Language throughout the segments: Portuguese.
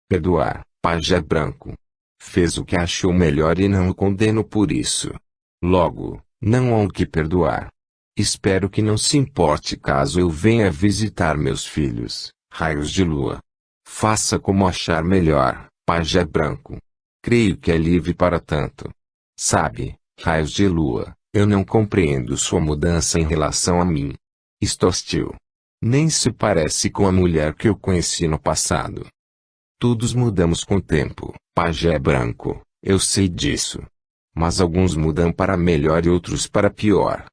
Perdoar, pajé branco. Fez o que achou melhor e não o condeno por isso. Logo, não há o que perdoar. Espero que não se importe caso eu venha visitar meus filhos, raios de lua. Faça como achar melhor, pajé branco. Creio que é livre para tanto. Sabe, raios de lua, eu não compreendo sua mudança em relação a mim. Estou hostil. Nem se parece com a mulher que eu conheci no passado. Todos mudamos com o tempo, pajé branco, eu sei disso. Mas alguns mudam para melhor e outros para pior.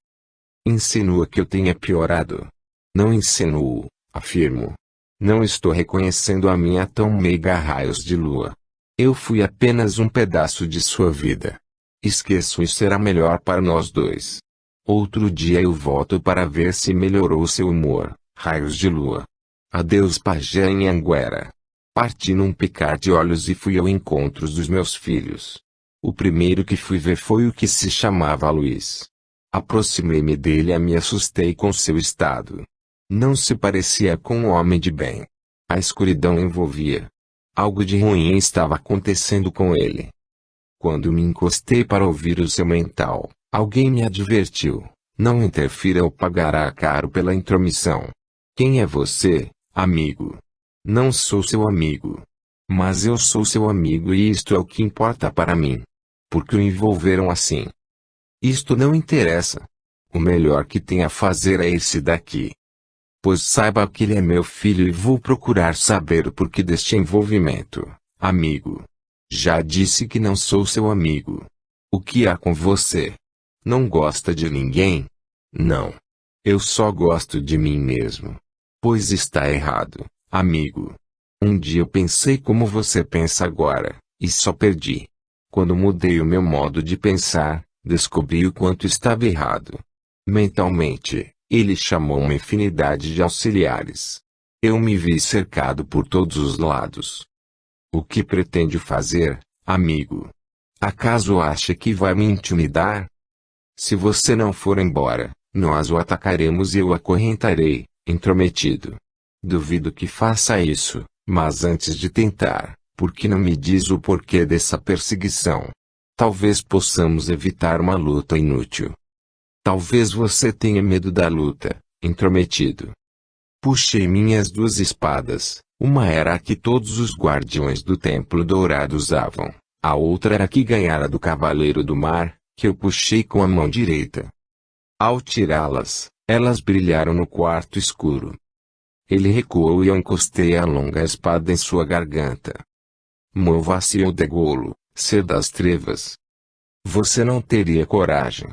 Insinua que eu tenha piorado. Não insinuo, afirmo. Não estou reconhecendo a minha tão meiga raios de lua. Eu fui apenas um pedaço de sua vida. Esqueço e será melhor para nós dois. Outro dia eu volto para ver se melhorou seu humor, raios de lua. Adeus pajé Anhanguera. Parti num picar de olhos e fui ao encontro dos meus filhos. O primeiro que fui ver foi o que se chamava Luiz. Aproximei-me dele e me assustei com seu estado. Não se parecia com um homem de bem. A escuridão envolvia. Algo de ruim estava acontecendo com ele. Quando me encostei para ouvir o seu mental, alguém me advertiu: não interfira ou pagará caro pela intromissão. Quem é você, amigo? Não sou seu amigo. Mas eu sou seu amigo e isto é o que importa para mim. Porque o envolveram assim. Isto não interessa. O melhor que tem a fazer é ir-se daqui. Pois saiba que ele é meu filho e vou procurar saber o porquê deste envolvimento, amigo. Já disse que não sou seu amigo. O que há com você? Não gosta de ninguém? Não. Eu só gosto de mim mesmo. Pois está errado, amigo. Um dia eu pensei como você pensa agora, e só perdi. Quando mudei o meu modo de pensar, descobri o quanto estava errado. Mentalmente, ele chamou uma infinidade de auxiliares. Eu me vi cercado por todos os lados. O que pretende fazer, amigo? Acaso acha que vai me intimidar? Se você não for embora, nós o atacaremos e eu o acorrentarei, intrometido. Duvido que faça isso, mas antes de tentar, por que não me diz o porquê dessa perseguição? Talvez possamos evitar uma luta inútil. Talvez você tenha medo da luta, intrometido. Puxei minhas duas espadas, uma era a que todos os guardiões do Templo Dourado usavam, a outra era a que ganhara do Cavaleiro do Mar, que eu puxei com a mão direita. Ao tirá-las, elas brilharam no quarto escuro. Ele recuou e eu encostei a longa espada em sua garganta. Mova-se de golo, ser das trevas. Você não teria coragem.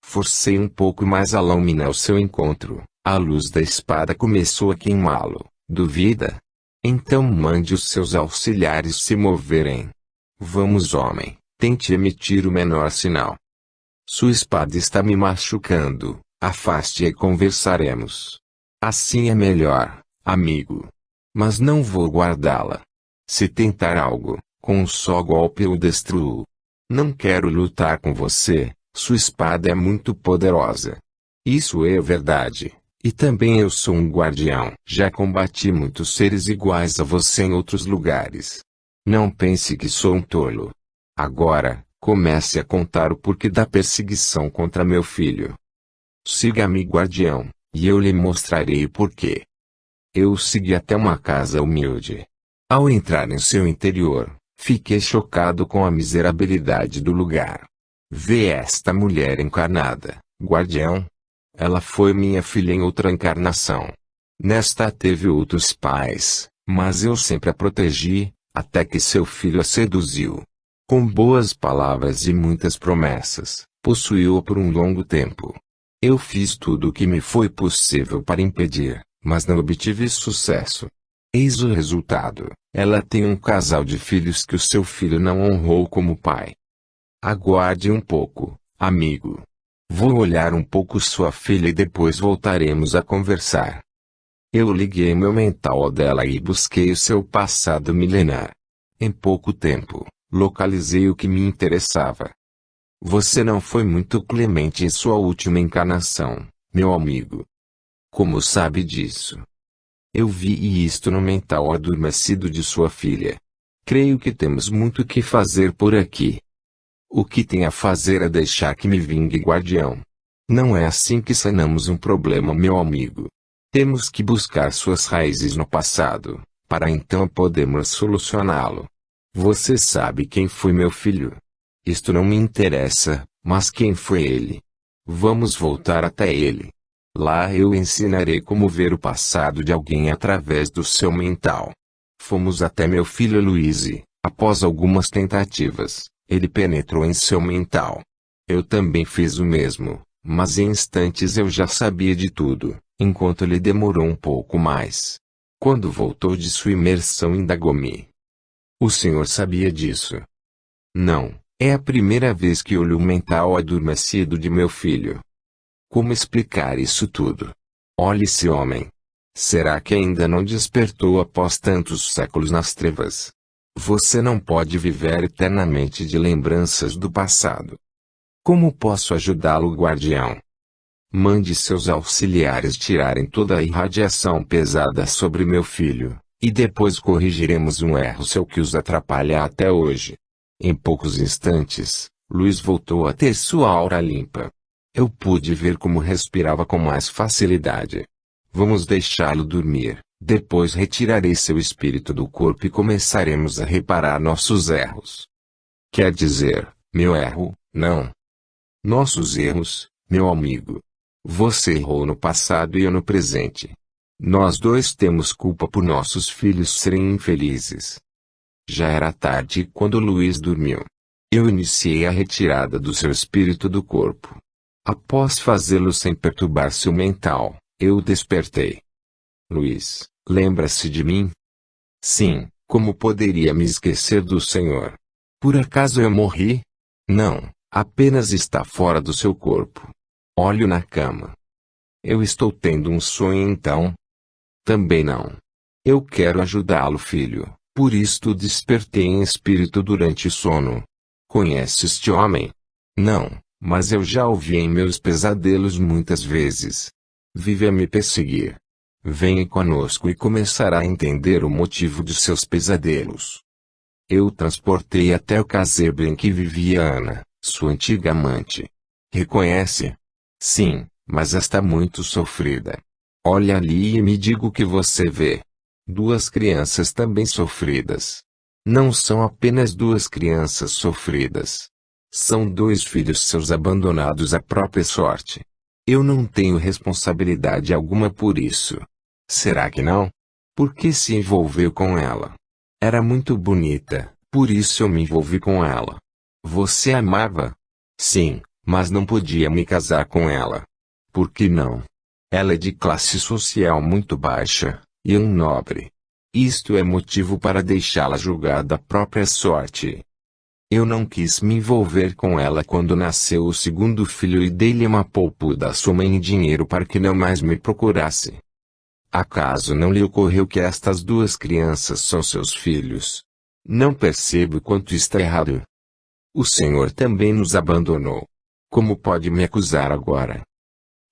Forcei um pouco mais a lâmina ao seu encontro, a luz da espada começou a queimá-lo. Duvida? Então mande os seus auxiliares se moverem. Vamos, homem, tente emitir o menor sinal. Sua espada está me machucando, afaste-a e conversaremos. Assim é melhor, amigo. Mas não vou guardá-la. Se tentar algo, com um só golpe eu o destruo. Não quero lutar com você, sua espada é muito poderosa. Isso é verdade, e também eu sou um guardião. Já combati muitos seres iguais a você em outros lugares. Não pense que sou um tolo. Agora, comece a contar o porquê da perseguição contra meu filho. Siga-me, guardião, e eu lhe mostrarei o porquê. Eu o segui até uma casa humilde. Ao entrar em seu interior, fiquei chocado com a miserabilidade do lugar. Vê esta mulher encarnada, guardião? Ela foi minha filha em outra encarnação. Nesta teve outros pais, mas eu sempre a protegi, até que seu filho a seduziu. Com boas palavras e muitas promessas, possuiu-a por um longo tempo. Eu fiz tudo o que me foi possível para impedir, mas não obtive sucesso. Eis o resultado: ela tem um casal de filhos que o seu filho não honrou como pai. Aguarde um pouco, amigo. Vou olhar um pouco sua filha e depois voltaremos a conversar. Eu liguei meu mental ao dela e busquei o seu passado milenar. Em pouco tempo, localizei o que me interessava. Você não foi muito clemente em sua última encarnação, meu amigo. Como sabe disso? Eu vi isto no mental adormecido de sua filha. Creio que temos muito o que fazer por aqui. O que tem a fazer é deixar que me vingue, guardião. Não é assim que sanamos um problema, meu amigo. Temos que buscar suas raízes no passado, para então podermos solucioná-lo. Você sabe quem foi meu filho? Isto não me interessa, mas quem foi ele? Vamos voltar até ele. Lá eu ensinarei como ver o passado de alguém através do seu mental. Fomos até meu filho Luiz e, após algumas tentativas, ele penetrou em seu mental. Eu também fiz o mesmo, mas em instantes eu já sabia de tudo, enquanto ele demorou um pouco mais. Quando voltou de sua imersão, indagou-me. O senhor sabia disso? Não, é a primeira vez que olho o mental adormecido de meu filho. Como explicar isso tudo? Olhe esse homem. Será que ainda não despertou após tantos séculos nas trevas? Você não pode viver eternamente de lembranças do passado. Como posso ajudá-lo, guardião? Mande seus auxiliares tirarem toda a irradiação pesada sobre meu filho, e depois corrigiremos um erro seu que os atrapalha até hoje. Em poucos instantes, Luiz voltou a ter sua aura limpa. Eu pude ver como respirava com mais facilidade. Vamos deixá-lo dormir, depois retirarei seu espírito do corpo e começaremos a reparar nossos erros. Quer dizer, meu erro, não. Nossos erros, meu amigo. Você errou no passado e eu no presente. Nós dois temos culpa por nossos filhos serem infelizes. Já era tarde quando Luiz dormiu. Eu iniciei a retirada do seu espírito do corpo. Após fazê-lo sem perturbar seu mental, eu o despertei. Luiz, lembra-se de mim? Sim, como poderia me esquecer do senhor? Por acaso eu morri? Não, apenas está fora do seu corpo. Olho na cama. Eu estou tendo um sonho então? Também não. Eu quero ajudá-lo, filho, por isto despertei em espírito durante o sono. Conhece este homem? Não, mas eu já o vi em meus pesadelos muitas vezes. Vive a me perseguir. Venha conosco e começará a entender o motivo de seus pesadelos. Eu o transportei até o casebre em que vivia Ana, sua antiga amante. Reconhece? Sim, mas está muito sofrida. Olha ali e me diga o que você vê. Duas crianças também sofridas. Não são apenas duas crianças sofridas. São dois filhos seus abandonados à própria sorte. Eu não tenho responsabilidade alguma por isso. Será que não? Por que se envolveu com ela? Era muito bonita, por isso eu me envolvi com ela. Você a amava? Sim, mas não podia me casar com ela. Por que não? Ela é de classe social muito baixa, e um nobre. Isto é motivo para deixá-la julgar da própria sorte. Eu não quis me envolver com ela quando nasceu o segundo filho e dei-lhe uma poupuda soma em dinheiro para que não mais me procurasse. Acaso não lhe ocorreu que estas duas crianças são seus filhos? Não percebo quanto está errado. O Senhor também nos abandonou. Como pode me acusar agora?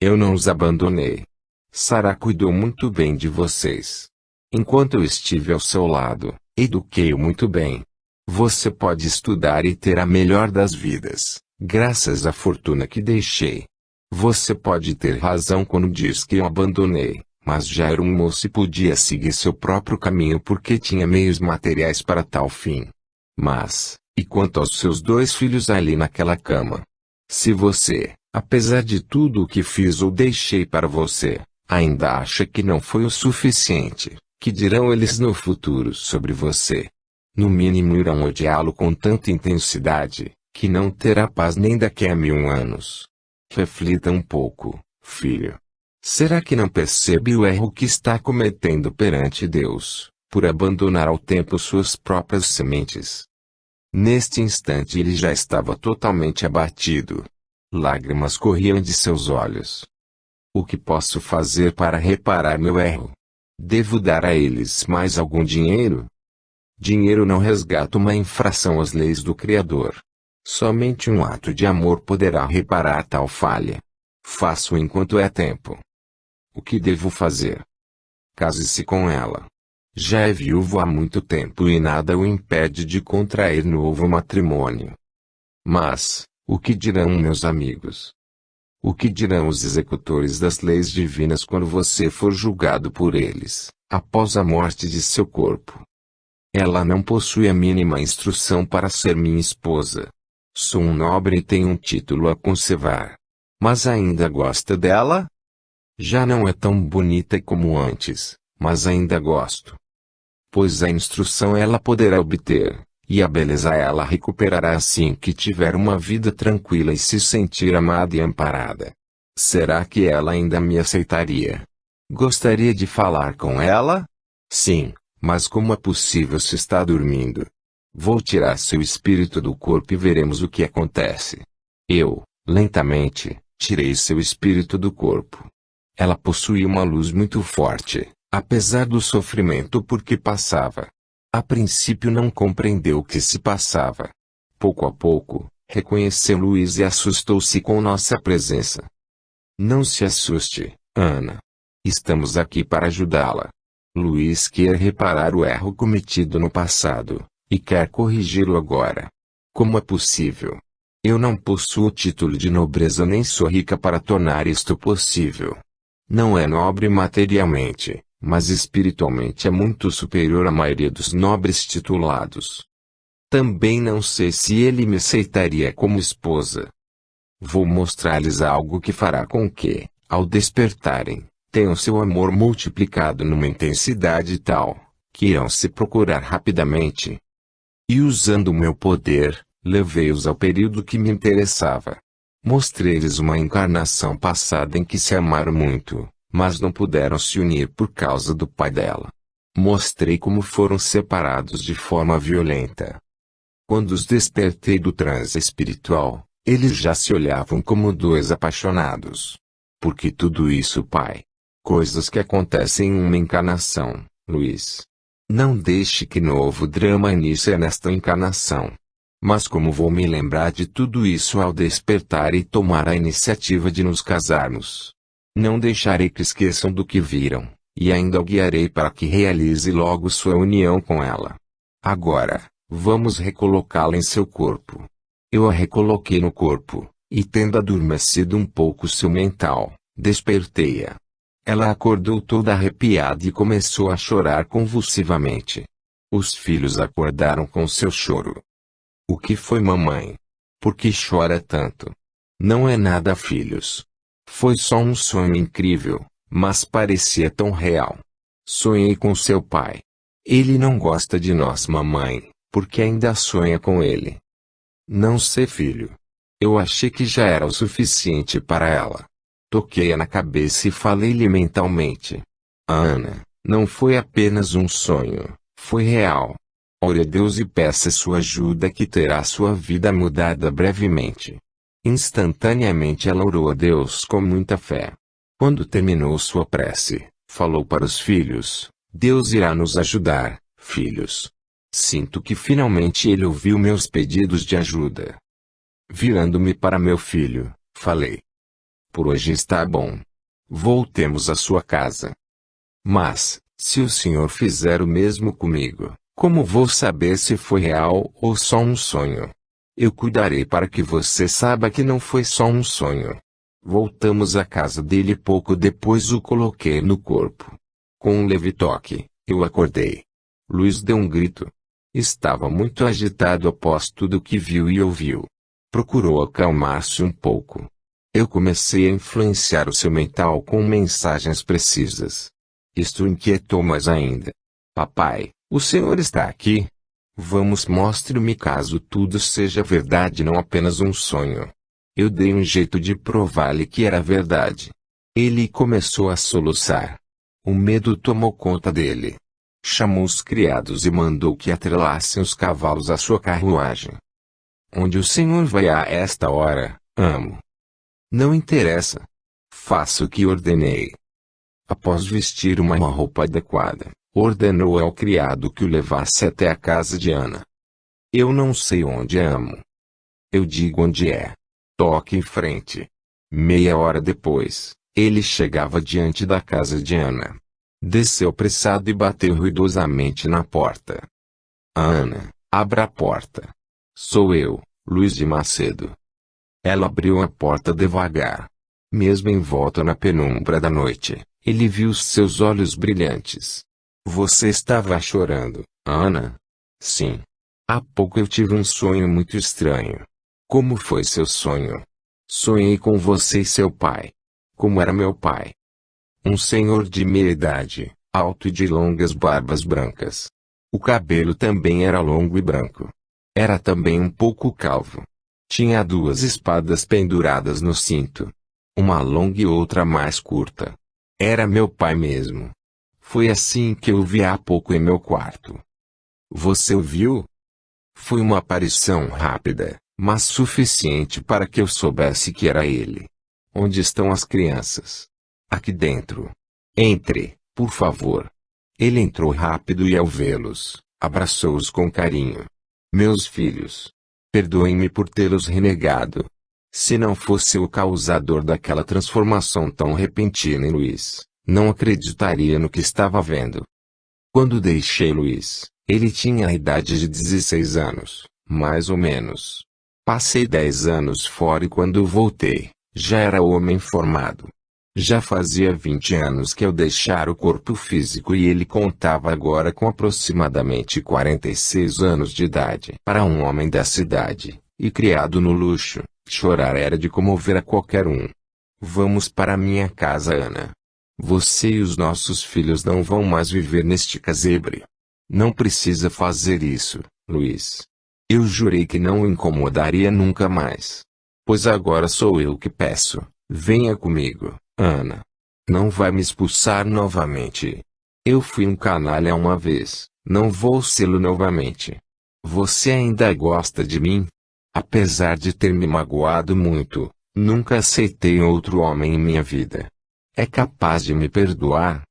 Eu não os abandonei. Sara cuidou muito bem de vocês. Enquanto eu estive ao seu lado, eduquei-o muito bem. Você pode estudar e ter a melhor das vidas, graças à fortuna que deixei. Você pode ter razão quando diz que eu abandonei, mas já era um moço e podia seguir seu próprio caminho porque tinha meios materiais para tal fim. Mas, e quanto aos seus dois filhos ali naquela cama? Se você, apesar de tudo o que fiz ou deixei para você, ainda acha que não foi o suficiente, que dirão eles no futuro sobre você? No mínimo irão odiá-lo com tanta intensidade, que não terá paz nem daqui a 1000 anos. Reflita um pouco, filho. Será que não percebe o erro que está cometendo perante Deus, por abandonar ao tempo suas próprias sementes? Neste instante ele já estava totalmente abatido. Lágrimas corriam de seus olhos. O que posso fazer para reparar meu erro? Devo dar a eles mais algum dinheiro? Dinheiro não resgata uma infração às leis do Criador. Somente um ato de amor poderá reparar tal falha. Faço enquanto é tempo. O que devo fazer? Case-se com ela. Já é viúvo há muito tempo e nada o impede de contrair novo matrimônio. Mas, o que dirão meus amigos? O que dirão os executores das leis divinas quando você for julgado por eles, após a morte de seu corpo? Ela não possui a mínima instrução para ser minha esposa. Sou um nobre e tenho um título a conservar. Mas ainda gosta dela? Já não é tão bonita como antes, mas ainda gosto. Pois a instrução ela poderá obter, e a beleza ela recuperará assim que tiver uma vida tranquila e se sentir amada e amparada. Será que ela ainda me aceitaria? Gostaria de falar com ela? Sim, mas como é possível se está dormindo? Vou tirar seu espírito do corpo e veremos o que acontece. Eu, lentamente, tirei seu espírito do corpo. Ela possuía uma luz muito forte, apesar do sofrimento por que passava. A princípio não compreendeu o que se passava. Pouco a pouco, reconheceu Luiz e assustou-se com nossa presença. Não se assuste, Ana. Estamos aqui para ajudá-la. Luiz quer reparar o erro cometido no passado, e quer corrigi-lo agora. Como é possível? Eu não possuo título de nobreza nem sou rica para tornar isto possível. Não é nobre materialmente, mas espiritualmente é muito superior à maioria dos nobres titulados. Também não sei se ele me aceitaria como esposa. Vou mostrar-lhes algo que fará com que, ao despertarem, tenham seu amor multiplicado numa intensidade tal, que irão se procurar rapidamente. E usando o meu poder, levei-os ao período que me interessava. Mostrei-lhes uma encarnação passada em que se amaram muito, mas não puderam se unir por causa do pai dela. Mostrei como foram separados de forma violenta. Quando os despertei do transe espiritual, eles já se olhavam como dois apaixonados. Porque tudo isso, pai? Coisas que acontecem em uma encarnação, Luiz. Não deixe que novo drama inicie nesta encarnação. Mas como vou me lembrar de tudo isso ao despertar e tomar a iniciativa de nos casarmos? Não deixarei que esqueçam do que viram, e ainda o guiarei para que realize logo sua união com ela. Agora, vamos recolocá-la em seu corpo. Eu a recoloquei no corpo, e tendo adormecido um pouco seu mental, despertei-a. Ela acordou toda arrepiada e começou a chorar convulsivamente. Os filhos acordaram com seu choro. O que foi, mamãe? Por que chora tanto? Não é nada, filhos. Foi só um sonho incrível, mas parecia tão real. Sonhei com seu pai. Ele não gosta de nós, mamãe, porque ainda sonha com ele. Não sei, filho. Eu achei que já era o suficiente para ela. Toquei-a na cabeça e falei-lhe mentalmente. Ana, não foi apenas um sonho, foi real. Ore a Deus e peça sua ajuda que terá sua vida mudada brevemente. Instantaneamente ela orou a Deus com muita fé. Quando terminou sua prece, falou para os filhos, Deus irá nos ajudar, filhos. Sinto que finalmente ele ouviu meus pedidos de ajuda. Virando-me para meu filho, falei. Por hoje está bom. Voltemos à sua casa. Mas, se o senhor fizer o mesmo comigo, como vou saber se foi real ou só um sonho? Eu cuidarei para que você saiba que não foi só um sonho. Voltamos à casa dele e pouco depois o coloquei no corpo. Com um leve toque, eu acordei. Luiz deu um grito. Estava muito agitado após tudo que viu e ouviu. Procurou acalmar-se um pouco. Eu comecei a influenciar o seu mental com mensagens precisas. Isto o inquietou mais ainda. Papai, o senhor está aqui? Vamos, mostre-me caso tudo seja verdade e não apenas um sonho. Eu dei um jeito de provar-lhe que era verdade. Ele começou a soluçar. O medo tomou conta dele. Chamou os criados e mandou que atrelassem os cavalos à sua carruagem. Onde o senhor vai a esta hora, amo? Não interessa. Faça o que ordenei. Após vestir uma roupa adequada, ordenou ao criado que o levasse até a casa de Ana. Eu não sei onde é, amo. Eu digo onde é. Toque em frente. Meia hora depois, ele chegava diante da casa de Ana. Desceu apressado e bateu ruidosamente na porta. Ana, abra a porta. Sou eu, Luiz de Macedo. Ela abriu a porta devagar. Mesmo envolto na penumbra da noite, ele viu seus olhos brilhantes. Você estava chorando, Ana? Sim. Há pouco eu tive um sonho muito estranho. Como foi seu sonho? Sonhei com você e seu pai. Como era meu pai? Um senhor de meia idade, alto e de longas barbas brancas. O cabelo também era longo e branco. Era também um pouco calvo. Tinha duas espadas penduradas no cinto. Uma longa e outra mais curta. Era meu pai mesmo. Foi assim que eu o vi há pouco em meu quarto. Você o viu? Foi uma aparição rápida, mas suficiente para que eu soubesse que era ele. Onde estão as crianças? Aqui dentro. Entre, por favor. Ele entrou rápido e ao vê-los, abraçou-os com carinho. Meus filhos. Perdoem-me por tê-los renegado. Se não fosse o causador daquela transformação tão repentina em Luiz, não acreditaria no que estava vendo. Quando deixei Luiz, ele tinha a idade de 16 anos, mais ou menos. Passei 10 anos fora e quando voltei, já era homem formado. Já fazia 20 anos que eu deixara o corpo físico e ele contava agora com aproximadamente 46 anos de idade. Para um homem da cidade, e criado no luxo, chorar era de comover a qualquer um. Vamos para minha casa, Ana. Você e os nossos filhos não vão mais viver neste casebre. Não precisa fazer isso, Luiz. Eu jurei que não o incomodaria nunca mais. Pois agora sou eu que peço, venha comigo, Ana. Não vai me expulsar novamente. Eu fui um canalha uma vez, não vou sê-lo novamente. Você ainda gosta de mim? Apesar de ter me magoado muito, nunca aceitei outro homem em minha vida. É capaz de me perdoar?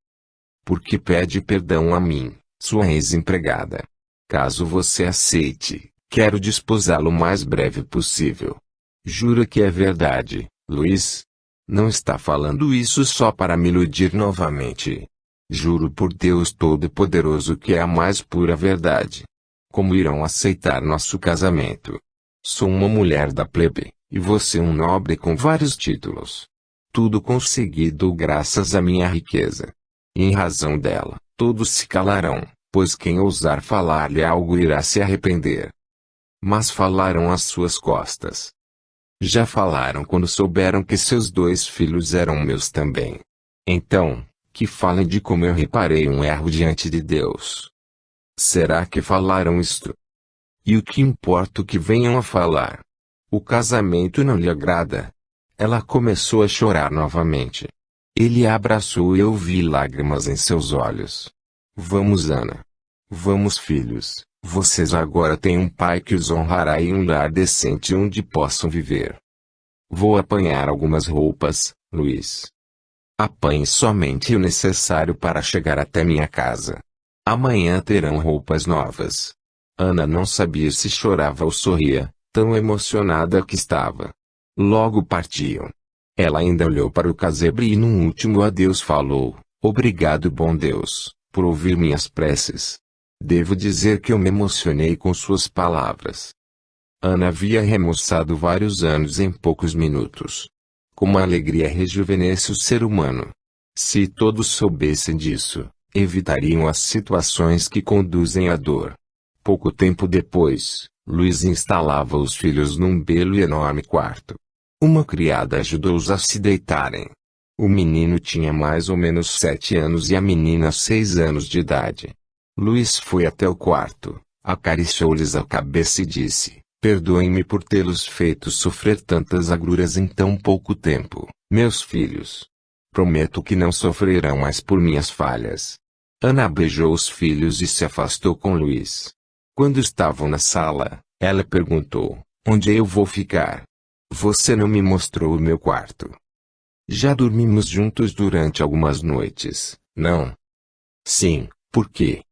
Porque pede perdão a mim, sua ex-empregada. Caso você aceite, quero desposá-lo o mais breve possível. Jura que é verdade, Luiz? Não está falando isso só para me iludir novamente. Juro por Deus Todo-Poderoso que é a mais pura verdade. Como irão aceitar nosso casamento? Sou uma mulher da plebe, e você um nobre com vários títulos. Tudo conseguido graças à minha riqueza. E em razão dela, todos se calarão, pois quem ousar falar-lhe algo irá se arrepender. Mas falaram às suas costas. Já falaram quando souberam que seus 2 filhos eram meus também. Então, que falem de como eu reparei um erro diante de Deus. Será que falaram isto? E o que importa o que venham a falar? O casamento não lhe agrada. Ela começou a chorar novamente. Ele a abraçou e eu vi lágrimas em seus olhos. Vamos, Ana. Vamos, filhos. Vocês agora têm um pai que os honrará e um lar decente onde possam viver. Vou apanhar algumas roupas, Luiz. Apanhe somente o necessário para chegar até minha casa. Amanhã terão roupas novas. Ana não sabia se chorava ou sorria, tão emocionada que estava. Logo partiam. Ela ainda olhou para o casebre e num último adeus falou, obrigado bom Deus, por ouvir minhas preces. Devo dizer que eu me emocionei com suas palavras. Ana havia remoçado vários anos em poucos minutos. Como a alegria rejuvenesce o ser humano. Se todos soubessem disso, evitariam as situações que conduzem à dor. Pouco tempo depois, Luiz instalava os filhos num belo e enorme quarto. Uma criada ajudou-os a se deitarem. O menino tinha mais ou menos 7 anos e a menina 6 anos de idade. Luiz foi até o quarto, acariciou-lhes a cabeça e disse, perdoem-me por tê-los feito sofrer tantas agruras em tão pouco tempo, meus filhos. Prometo que não sofrerão mais por minhas falhas. Ana beijou os filhos e se afastou com Luiz. Quando estavam na sala, ela perguntou, onde eu vou ficar? Você não me mostrou o meu quarto. Já dormimos juntos durante algumas noites, não? Sim, por quê?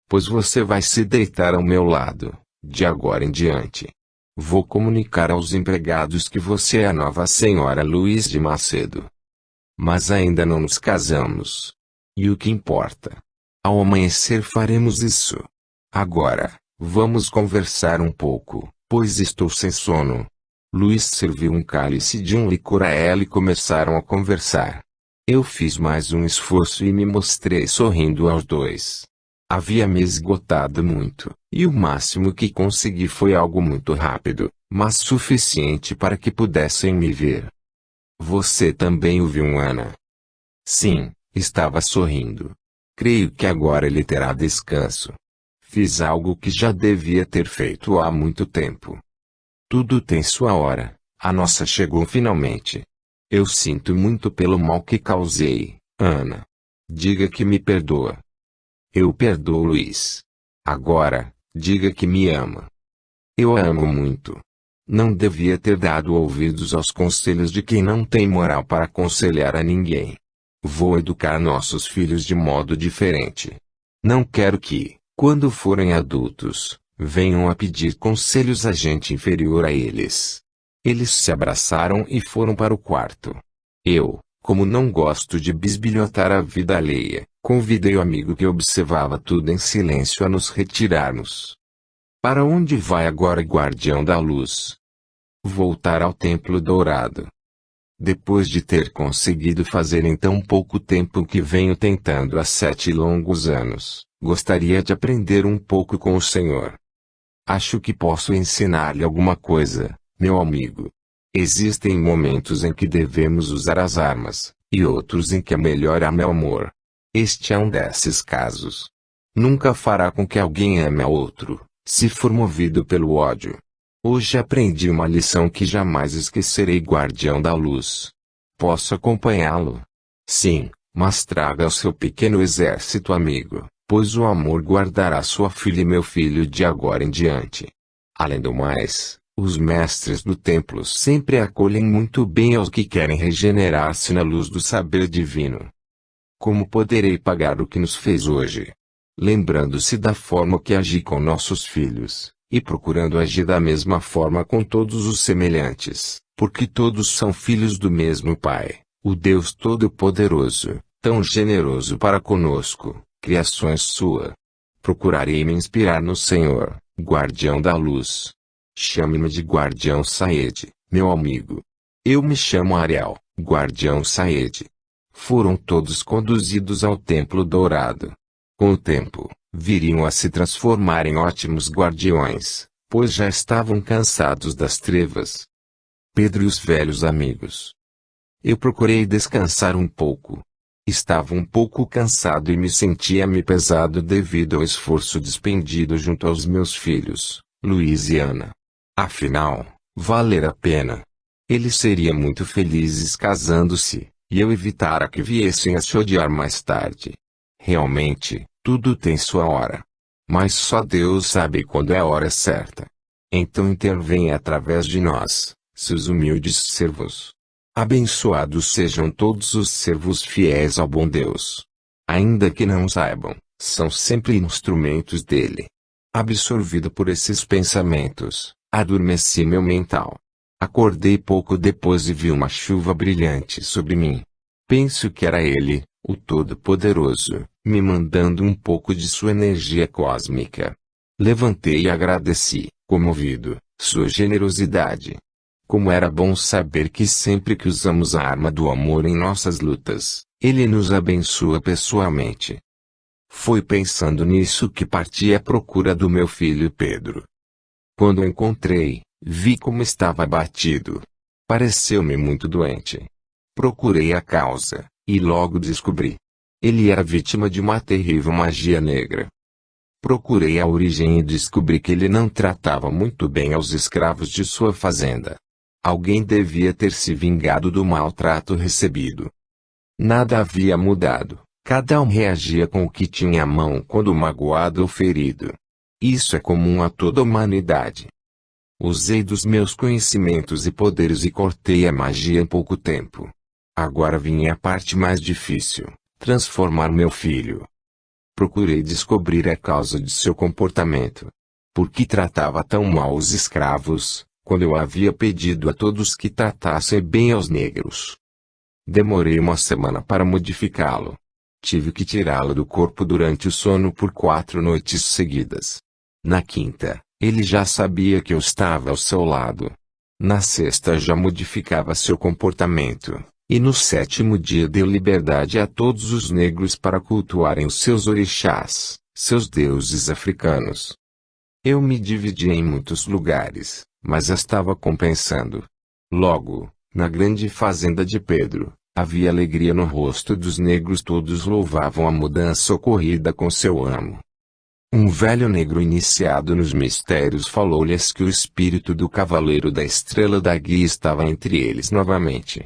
Pois você vai se deitar ao meu lado, de agora em diante. Vou comunicar aos empregados que você é a nova senhora Luiz de Macedo. Mas ainda não nos casamos. E o que importa? Ao amanhecer faremos isso. Agora, vamos conversar um pouco, pois estou sem sono. Luiz serviu um cálice de um licor a ela e começaram a conversar. Eu fiz mais um esforço e me mostrei sorrindo aos dois. Havia me esgotado muito, e o máximo que consegui foi algo muito rápido, mas suficiente para que pudessem me ver. Você também o viu, Ana? Sim, estava sorrindo. Creio que agora ele terá descanso. Fiz algo que já devia ter feito há muito tempo. Tudo tem sua hora, a nossa chegou finalmente. Eu sinto muito pelo mal que causei, Ana. Diga que me perdoa. Eu perdoo, Luiz. Agora, diga que me ama. Eu a amo muito. Não devia ter dado ouvidos aos conselhos de quem não tem moral para aconselhar a ninguém. Vou educar nossos filhos de modo diferente. Não quero que, quando forem adultos, venham a pedir conselhos a gente inferior a eles. Eles se abraçaram e foram para o quarto. Eu, como não gosto de bisbilhotar a vida alheia, convidei o amigo que observava tudo em silêncio a nos retirarmos. Para onde vai agora, guardião da luz? Voltar ao Templo Dourado. Depois de ter conseguido fazer em tão pouco tempo o que venho tentando há 7 longos anos, gostaria de aprender um pouco com o Senhor. Acho que posso ensinar-lhe alguma coisa, meu amigo. Existem momentos em que devemos usar as armas, e outros em que é melhor amar o amor. Este é um desses casos. Nunca fará com que alguém ame a outro, se for movido pelo ódio. Hoje aprendi uma lição que jamais esquecerei, guardião da luz. Posso acompanhá-lo? Sim, mas traga o seu pequeno exército, amigo, pois o amor guardará sua filha e meu filho de agora em diante. Além do mais, os mestres do templo sempre acolhem muito bem aos que querem regenerar-se na luz do saber divino. Como poderei pagar o que nos fez hoje? Lembrando-se da forma que agi com nossos filhos, e procurando agir da mesma forma com todos os semelhantes, porque todos são filhos do mesmo Pai, o Deus Todo-Poderoso, tão generoso para conosco, criações sua. Procurarei me inspirar no Senhor, guardião da luz. Chame-me de guardião Saed, meu amigo. Eu me chamo Ariel, guardião Saed. Foram todos conduzidos ao Templo Dourado. Com o tempo, viriam a se transformar em ótimos guardiões, pois já estavam cansados das trevas. Pedro e os velhos amigos. Eu procurei descansar um pouco. Estava um pouco cansado e me sentia-me pesado devido ao esforço despendido junto aos meus filhos, Luiz e Ana. Afinal, valer a pena. Eles seriam muito felizes casando-se, e eu evitara que viessem a se odiar mais tarde. Realmente, tudo tem sua hora. Mas só Deus sabe quando é a hora certa. Então intervém através de nós, seus humildes servos. Abençoados sejam todos os servos fiéis ao bom Deus. Ainda que não saibam, são sempre instrumentos dele. Absorvido por esses pensamentos, adormeci meu mental. Acordei pouco depois e vi uma chuva brilhante sobre mim. Penso que era ele, o Todo-Poderoso, me mandando um pouco de sua energia cósmica. Levantei e agradeci, comovido, sua generosidade. Como era bom saber que sempre que usamos a arma do amor em nossas lutas, ele nos abençoa pessoalmente. Foi pensando nisso que parti à procura do meu filho Pedro. Quando o encontrei, vi como estava abatido. Pareceu-me muito doente. Procurei a causa, e logo descobri. Ele era vítima de uma terrível magia negra. Procurei a origem e descobri que ele não tratava muito bem aos escravos de sua fazenda. Alguém devia ter se vingado do maltrato recebido. Nada havia mudado, cada um reagia com o que tinha à mão quando magoado ou ferido. Isso é comum a toda a humanidade. Usei dos meus conhecimentos e poderes e cortei a magia em pouco tempo. Agora vinha a parte mais difícil, transformar meu filho. Procurei descobrir a causa de seu comportamento. Por que tratava tão mal os escravos, quando eu havia pedido a todos que tratassem bem aos negros? Demorei uma semana para modificá-lo. Tive que tirá-lo do corpo durante o sono por 4 noites seguidas. Na quinta, ele já sabia que eu estava ao seu lado. Na sexta já modificava seu comportamento, e no sétimo dia deu liberdade a todos os negros para cultuarem os seus orixás, seus deuses africanos. Eu me dividia em muitos lugares, mas estava compensando. Logo, na grande fazenda de Pedro, havia alegria no rosto dos negros, todos louvavam a mudança ocorrida com seu amo. Um velho negro iniciado nos mistérios falou-lhes que o espírito do Cavaleiro da Estrela da Guia estava entre eles novamente.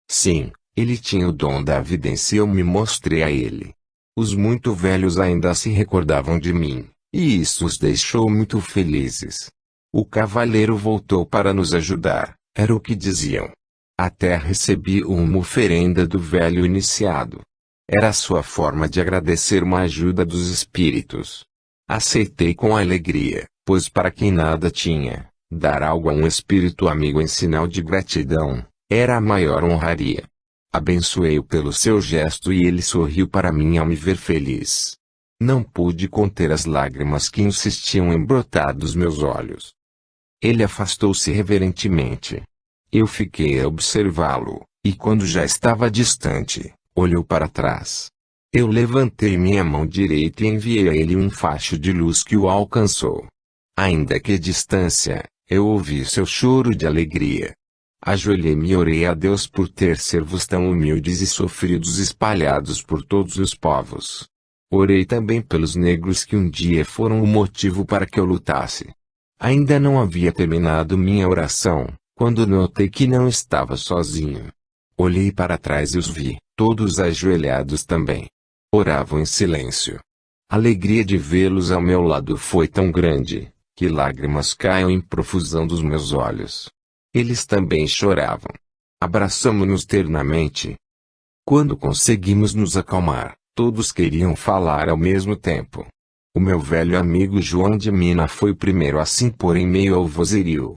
Sim, ele tinha o dom da vidência e eu me mostrei a ele. Os muito velhos ainda se recordavam de mim, e isso os deixou muito felizes. O cavaleiro voltou para nos ajudar, era o que diziam. Até recebi uma oferenda do velho iniciado. Era a sua forma de agradecer uma ajuda dos espíritos. Aceitei com alegria, pois para quem nada tinha, dar algo a um espírito amigo em sinal de gratidão, era a maior honraria. Abençoei-o pelo seu gesto e ele sorriu para mim ao me ver feliz. Não pude conter as lágrimas que insistiam em brotar dos meus olhos. Ele afastou-se reverentemente. Eu fiquei a observá-lo, e quando já estava distante, olhou para trás. Eu levantei minha mão direita e enviei a ele um facho de luz que o alcançou. Ainda que à distância, eu ouvi seu choro de alegria. Ajoelhei-me e orei a Deus por ter servos tão humildes e sofridos espalhados por todos os povos. Orei também pelos negros que um dia foram o motivo para que eu lutasse. Ainda não havia terminado minha oração, quando notei que não estava sozinho. Olhei para trás e os vi, todos ajoelhados também. Oravam em silêncio. A alegria de vê-los ao meu lado foi tão grande, que lágrimas caíam em profusão dos meus olhos. Eles também choravam. Abraçamo-nos ternamente. Quando conseguimos nos acalmar, todos queriam falar ao mesmo tempo. O meu velho amigo João de Mina foi o primeiro a se impor em meio ao vozerio.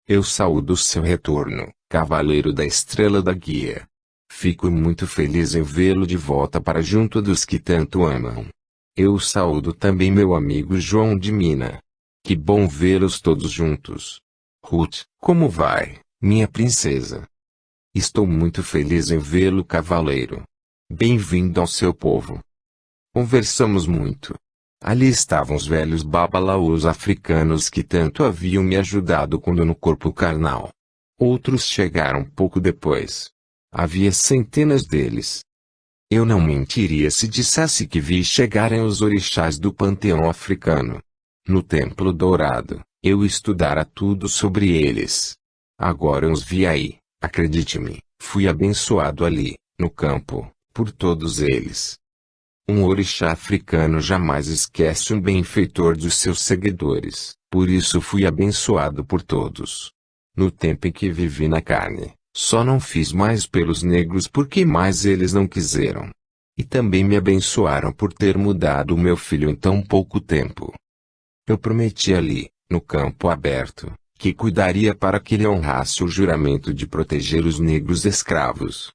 Eu saúdo seu retorno, Cavaleiro da Estrela da Guia. Fico muito feliz em vê-lo de volta para junto dos que tanto amam. Eu saúdo também meu amigo João de Mina. Que bom vê-los todos juntos. Ruth, como vai, minha princesa? Estou muito feliz em vê-lo, cavaleiro. Bem-vindo ao seu povo. Conversamos muito. Ali estavam os velhos babalaôs africanos que tanto haviam me ajudado quando no corpo carnal. Outros chegaram pouco depois. Havia centenas deles. Eu não mentiria se dissesse que vi chegarem os orixás do panteão africano. No Templo Dourado, eu estudara tudo sobre eles. Agora os vi aí, acredite-me, fui abençoado ali, no campo, por todos eles. Um orixá africano jamais esquece um benfeitor dos seus seguidores, por isso fui abençoado por todos. No tempo em que vivi na carne, só não fiz mais pelos negros porque mais eles não quiseram. E também me abençoaram por ter mudado o meu filho em tão pouco tempo. Eu prometi ali, no campo aberto, que cuidaria para que ele honrasse o juramento de proteger os negros escravos.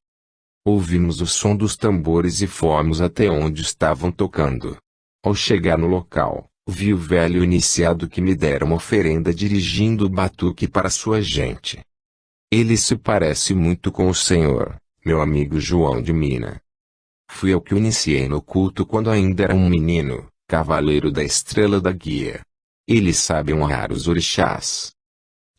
Ouvimos o som dos tambores e fomos até onde estavam tocando. Ao chegar no local, vi o velho iniciado que me dera uma oferenda dirigindo o batuque para sua gente. Ele se parece muito com o senhor, meu amigo João de Mina. Fui eu que o iniciei no culto quando ainda era um menino, Cavaleiro da Estrela da Guia. Ele sabe honrar os orixás.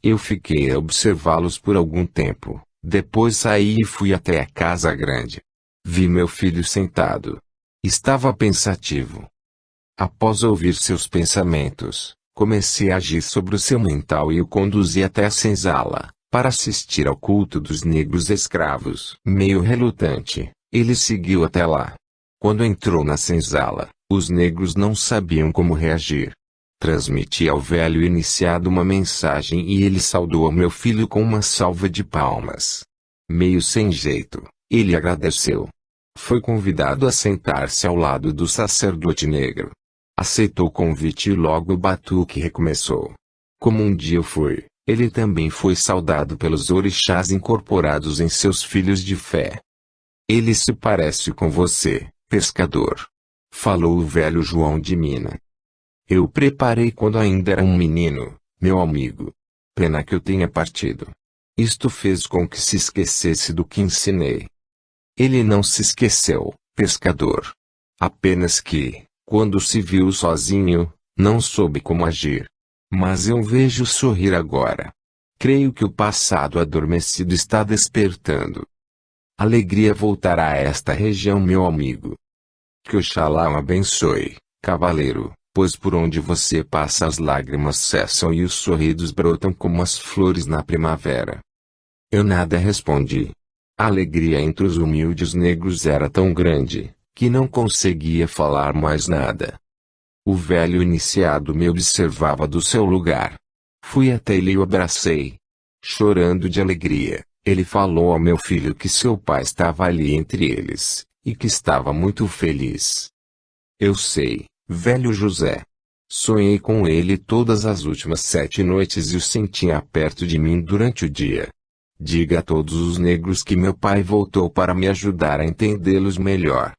Eu fiquei a observá-los por algum tempo, depois saí e fui até a casa grande. Vi meu filho sentado. Estava pensativo. Após ouvir seus pensamentos, comecei a agir sobre o seu mental e o conduzi até a senzala, para assistir ao culto dos negros escravos. Meio relutante, ele seguiu até lá. Quando entrou na senzala, os negros não sabiam como reagir. Transmiti ao velho iniciado uma mensagem e ele saudou meu filho com uma salva de palmas. Meio sem jeito, ele agradeceu. Foi convidado a sentar-se ao lado do sacerdote negro. Aceitou o convite e logo o batuque recomeçou. Como um dia eu fui, ele também foi saudado pelos orixás incorporados em seus filhos de fé. Ele se parece com você, pescador. Falou o velho João de Mina. Eu preparei quando ainda era um menino, meu amigo. Pena que eu tenha partido. Isto fez com que se esquecesse do que ensinei. Ele não se esqueceu, pescador. Apenas que, quando se viu sozinho, não soube como agir. Mas eu vejo sorrir agora. Creio que o passado adormecido está despertando. Alegria voltará a esta região, meu amigo. Que Oxalá o abençoe, cavaleiro, pois por onde você passa as lágrimas cessam e os sorrisos brotam como as flores na primavera. Eu nada respondi. A alegria entre os humildes negros era tão grande, que não conseguia falar mais nada. O velho iniciado me observava do seu lugar. Fui até ele e o abracei. Chorando de alegria, ele falou ao meu filho que seu pai estava ali entre eles, e que estava muito feliz. Eu sei, velho José. Sonhei com ele todas as últimas 7 noites e o sentia perto de mim durante o dia. Diga a todos os negros que meu pai voltou para me ajudar a entendê-los melhor.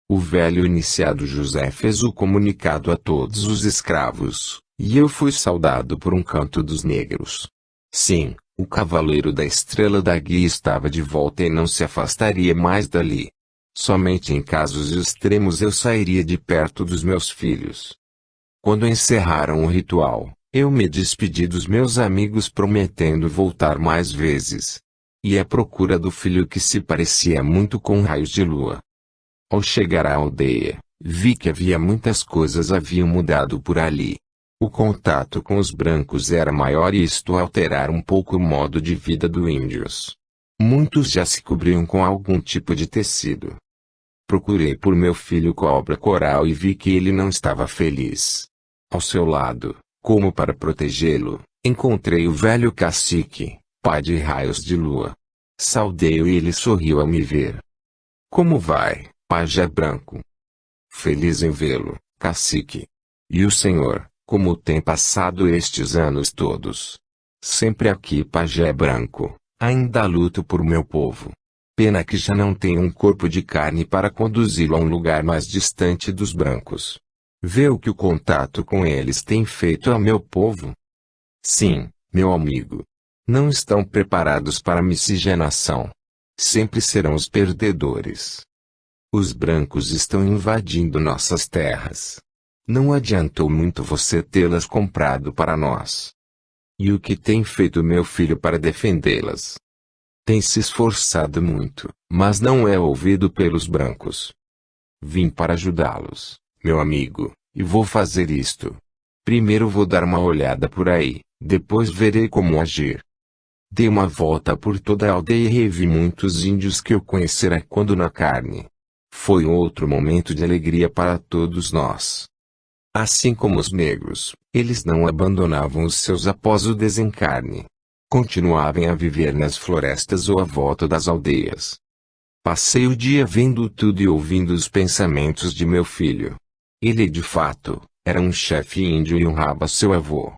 O velho iniciado José fez o comunicado a todos os escravos, e eu fui saudado por um canto dos negros. Sim, o cavaleiro da estrela da guia estava de volta e não se afastaria mais dali. Somente em casos extremos eu sairia de perto dos meus filhos. Quando encerraram o ritual, eu me despedi dos meus amigos prometendo voltar mais vezes. E à procura do filho que se parecia muito com raios de lua. Ao chegar à aldeia, vi que havia muitas coisas haviam mudado por ali. O contato com os brancos era maior e isto alterara um pouco o modo de vida dos índios. Muitos já se cobriam com algum tipo de tecido. Procurei por meu filho Cobra Coral e vi que ele não estava feliz. Ao seu lado, como para protegê-lo, encontrei o velho cacique, pai de Raios de Lua. Saudei-o e ele sorriu ao me ver. Como vai, Pajé Branco? Feliz em vê-lo, cacique. E o senhor, como tem passado estes anos todos? Sempre aqui, Pajé Branco, ainda luto por meu povo. Pena que já não tenho um corpo de carne para conduzi-lo a um lugar mais distante dos brancos. Vê o que o contato com eles tem feito ao meu povo? Sim, meu amigo. Não estão preparados para a miscigenação. Sempre serão os perdedores. Os brancos estão invadindo nossas terras. Não adiantou muito você tê-las comprado para nós. E o que tem feito meu filho para defendê-las? Tem se esforçado muito, mas não é ouvido pelos brancos. Vim para ajudá-los, meu amigo, e vou fazer isto. Primeiro vou dar uma olhada por aí, depois verei como agir. Dei uma volta por toda a aldeia e revi muitos índios que eu conhecera quando na carne. Foi outro momento de alegria para todos nós. Assim como os negros, eles não abandonavam os seus após o desencarne. Continuavam a viver nas florestas ou à volta das aldeias. Passei o dia vendo tudo e ouvindo os pensamentos de meu filho. Ele de fato, era um chefe índio e honrava seu avô.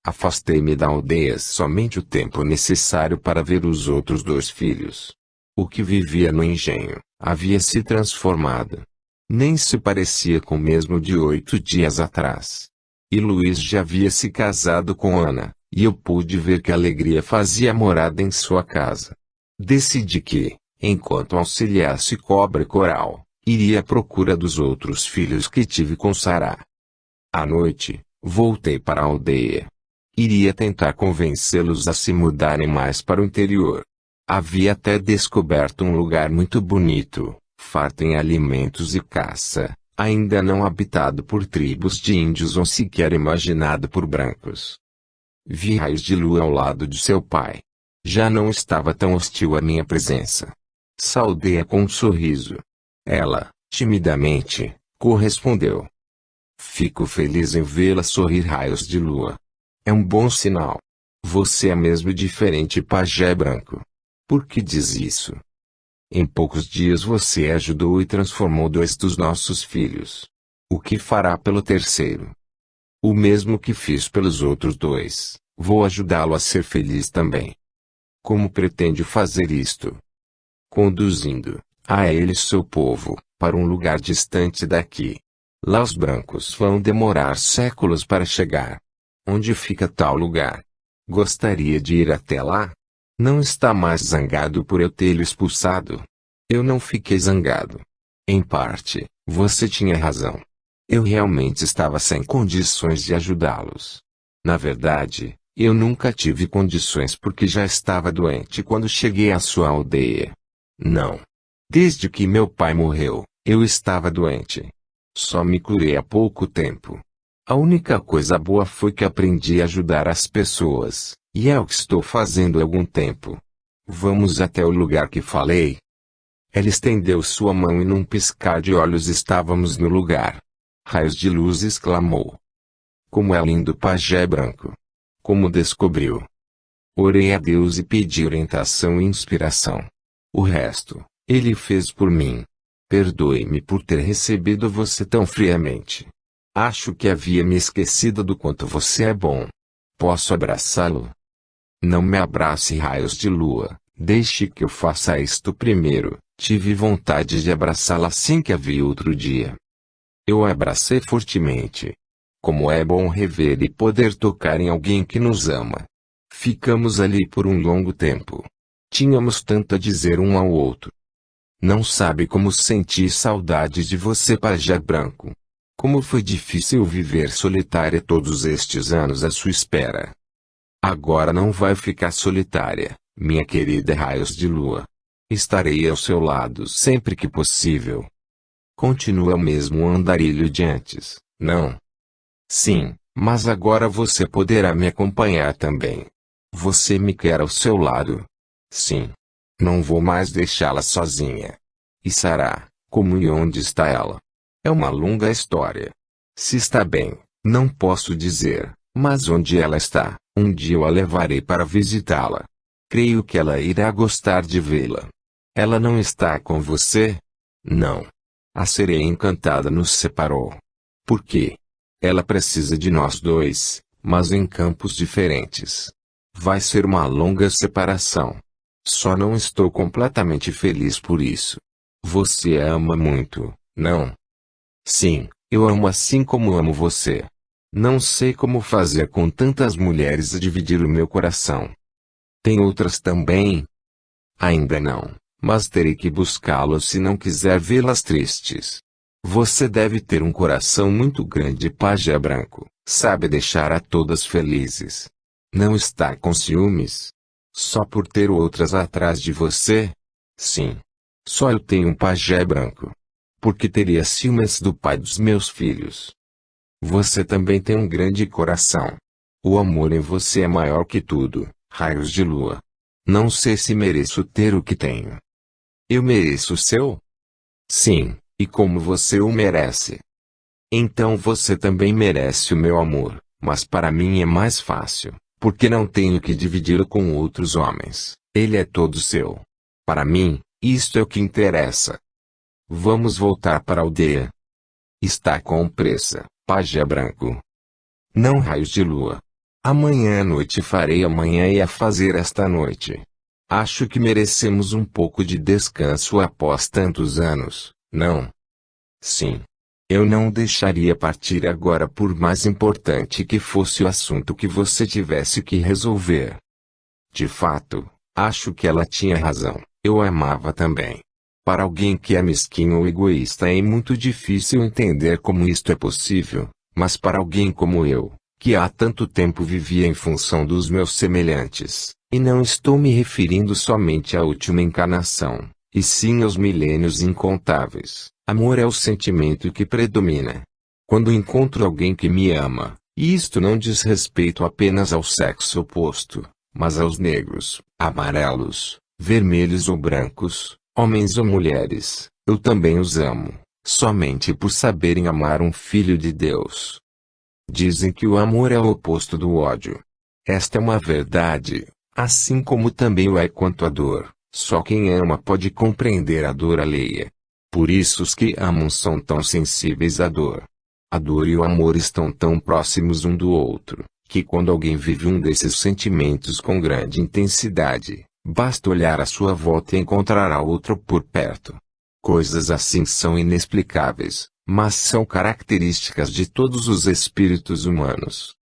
Afastei-me da aldeia somente o tempo necessário para ver os outros 2 filhos. O que vivia no engenho, havia se transformado. Nem se parecia com o mesmo de 8 dias atrás. E Luiz já havia se casado com Ana, e eu pude ver que a alegria fazia morada em sua casa. Decidi que, enquanto auxiliasse Cobra Coral, iria à procura dos outros filhos que tive com Sará. À noite, voltei para a aldeia. Iria tentar convencê-los a se mudarem mais para o interior. Havia até descoberto um lugar muito bonito, farto em alimentos e caça, ainda não habitado por tribos de índios ou sequer imaginado por brancos. Vi Raios de Lua ao lado de seu pai. Já não estava tão hostil à minha presença. Saudei-a com um sorriso. Ela, timidamente, correspondeu. Fico feliz em vê-la sorrir, Raios de Lua. É um bom sinal. Você é mesmo diferente, Pajé Branco. Por que diz isso? Em poucos dias você ajudou e transformou 2 dos nossos filhos. O que fará pelo terceiro? O mesmo que fiz pelos outros 2, vou ajudá-lo a ser feliz também. Como pretende fazer isto? Conduzindo, a ele seu povo, para um lugar distante daqui. Lá os brancos vão demorar séculos para chegar. Onde fica tal lugar? Gostaria de ir até lá? Não está mais zangado por eu tê-lo expulsado? Eu não fiquei zangado. Em parte, você tinha razão. Eu realmente estava sem condições de ajudá-los. Na verdade, eu nunca tive condições porque já estava doente quando cheguei à sua aldeia. Não. Desde que meu pai morreu, eu estava doente. Só me curei há pouco tempo. A única coisa boa foi que aprendi a ajudar as pessoas, e é o que estou fazendo há algum tempo. Vamos até o lugar que falei. Ela estendeu sua mão e num piscar de olhos estávamos no lugar. Raios de luz exclamou. Como é lindo, pajé branco. Como descobriu? Orei a Deus e pedi orientação e inspiração. O resto, ele fez por mim. Perdoe-me por ter recebido você tão friamente. Acho que havia me esquecido do quanto você é bom. Posso abraçá-lo? Não me abrace, raios de lua. Deixe que eu faça isto primeiro. Tive vontade de abraçá-la assim que a vi outro dia. Eu a abracei fortemente. Como é bom rever e poder tocar em alguém que nos ama. Ficamos ali por um longo tempo. Tínhamos tanto a dizer um ao outro. Não sabe como senti saudade de você, pajé branco. Como foi difícil viver solitária todos estes anos à sua espera. Agora não vai ficar solitária, minha querida raios de lua. Estarei ao seu lado sempre que possível. Continua o mesmo andarilho de antes, não? Sim, mas agora você poderá me acompanhar também. Você me quer ao seu lado? Sim. Não vou mais deixá-la sozinha. E Sarah, como e onde está ela? É uma longa história. Se está bem, não posso dizer, mas onde ela está, um dia eu a levarei para visitá-la. Creio que ela irá gostar de vê-la. Ela não está com você? Não. A sereia encantada nos separou. Por quê? Ela precisa de nós dois, mas em campos diferentes. Vai ser uma longa separação. Só não estou completamente feliz por isso. Você a ama muito, não? Sim, eu amo assim como amo você. Não sei como fazer com tantas mulheres a dividir o meu coração. Tem outras também? Ainda não, mas terei que buscá-las se não quiser vê-las tristes. Você deve ter um coração muito grande, pajé branco, sabe deixar a todas felizes. Não está com ciúmes? Só por ter outras atrás de você? Sim. Só eu tenho um pajé branco. Porque teria ciúmes do pai dos meus filhos. Você também tem um grande coração. O amor em você é maior que tudo, raios de lua. Não sei se mereço ter o que tenho. Eu mereço o seu? Sim, e como você o merece. Então você também merece o meu amor, mas para mim é mais fácil, porque não tenho que dividi-lo com outros homens. Ele é todo seu. Para mim, isto é o que interessa. Vamos voltar para a aldeia. Está com pressa, pajé branco. Não, raios de lua. Amanhã à noite farei amanhã e a fazer esta noite. Acho que merecemos um pouco de descanso após tantos anos, não? Sim. Eu não deixaria partir agora por mais importante que fosse o assunto que você tivesse que resolver. De fato, acho que ela tinha razão, eu a amava também. Para alguém que é mesquinho ou egoísta é muito difícil entender como isto é possível, mas para alguém como eu, que há tanto tempo vivia em função dos meus semelhantes, e não estou me referindo somente à última encarnação, e sim aos milênios incontáveis, amor é o sentimento que predomina. Quando encontro alguém que me ama, e isto não diz respeito apenas ao sexo oposto, mas aos negros, amarelos, vermelhos ou brancos, homens ou mulheres, eu também os amo, somente por saberem amar um filho de Deus. Dizem que o amor é o oposto do ódio. Esta é uma verdade, assim como também o é quanto à dor. Só quem ama pode compreender a dor alheia. Por isso os que amam são tão sensíveis à dor. A dor e o amor estão tão próximos um do outro, que quando alguém vive um desses sentimentos com grande intensidade, basta olhar à sua volta e encontrará outro por perto. Coisas assim são inexplicáveis, mas são características de todos os espíritos humanos.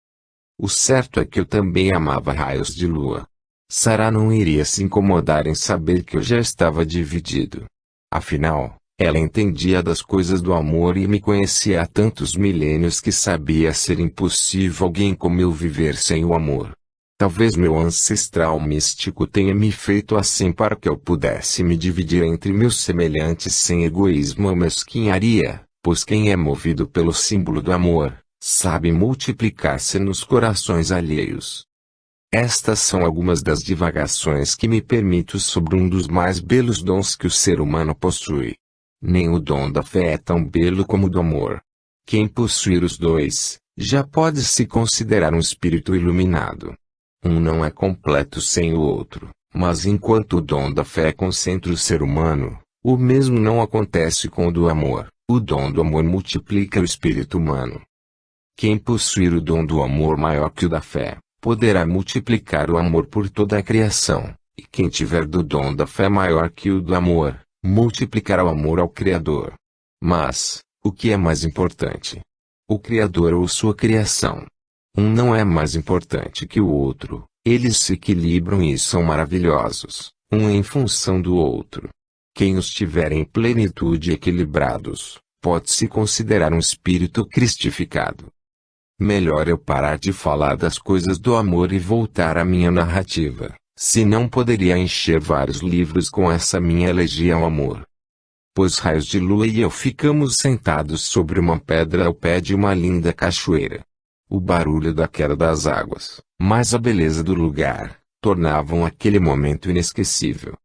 O certo é que eu também amava raios de lua. Sarah não iria se incomodar em saber que eu já estava dividido. Afinal, ela entendia das coisas do amor e me conhecia há tantos milênios que sabia ser impossível alguém como eu viver sem o amor. Talvez meu ancestral místico tenha me feito assim para que eu pudesse me dividir entre meus semelhantes sem egoísmo ou mesquinharia, pois quem é movido pelo símbolo do amor, sabe multiplicar-se nos corações alheios. Estas são algumas das divagações que me permito sobre um dos mais belos dons que o ser humano possui. Nem o dom da fé é tão belo como o do amor. Quem possuir os dois, já pode se considerar um espírito iluminado. Um não é completo sem o outro, mas enquanto o dom da fé concentra o ser humano, o mesmo não acontece com o do amor. O dom do amor multiplica o espírito humano. Quem possuir o dom do amor maior que o da fé, poderá multiplicar o amor por toda a criação, e quem tiver do dom da fé maior que o do amor, multiplicará o amor ao Criador. Mas, o que é mais importante? O Criador ou sua criação? Um não é mais importante que o outro, eles se equilibram e são maravilhosos, um em função do outro. Quem os tiver em plenitude equilibrados, pode-se considerar um espírito cristificado. Melhor eu parar de falar das coisas do amor e voltar à minha narrativa, senão poderia encher vários livros com essa minha elegia ao amor. Pois raios de lua e eu ficamos sentados sobre uma pedra ao pé de uma linda cachoeira. O barulho da queda das águas, mais a beleza do lugar, tornavam aquele momento inesquecível.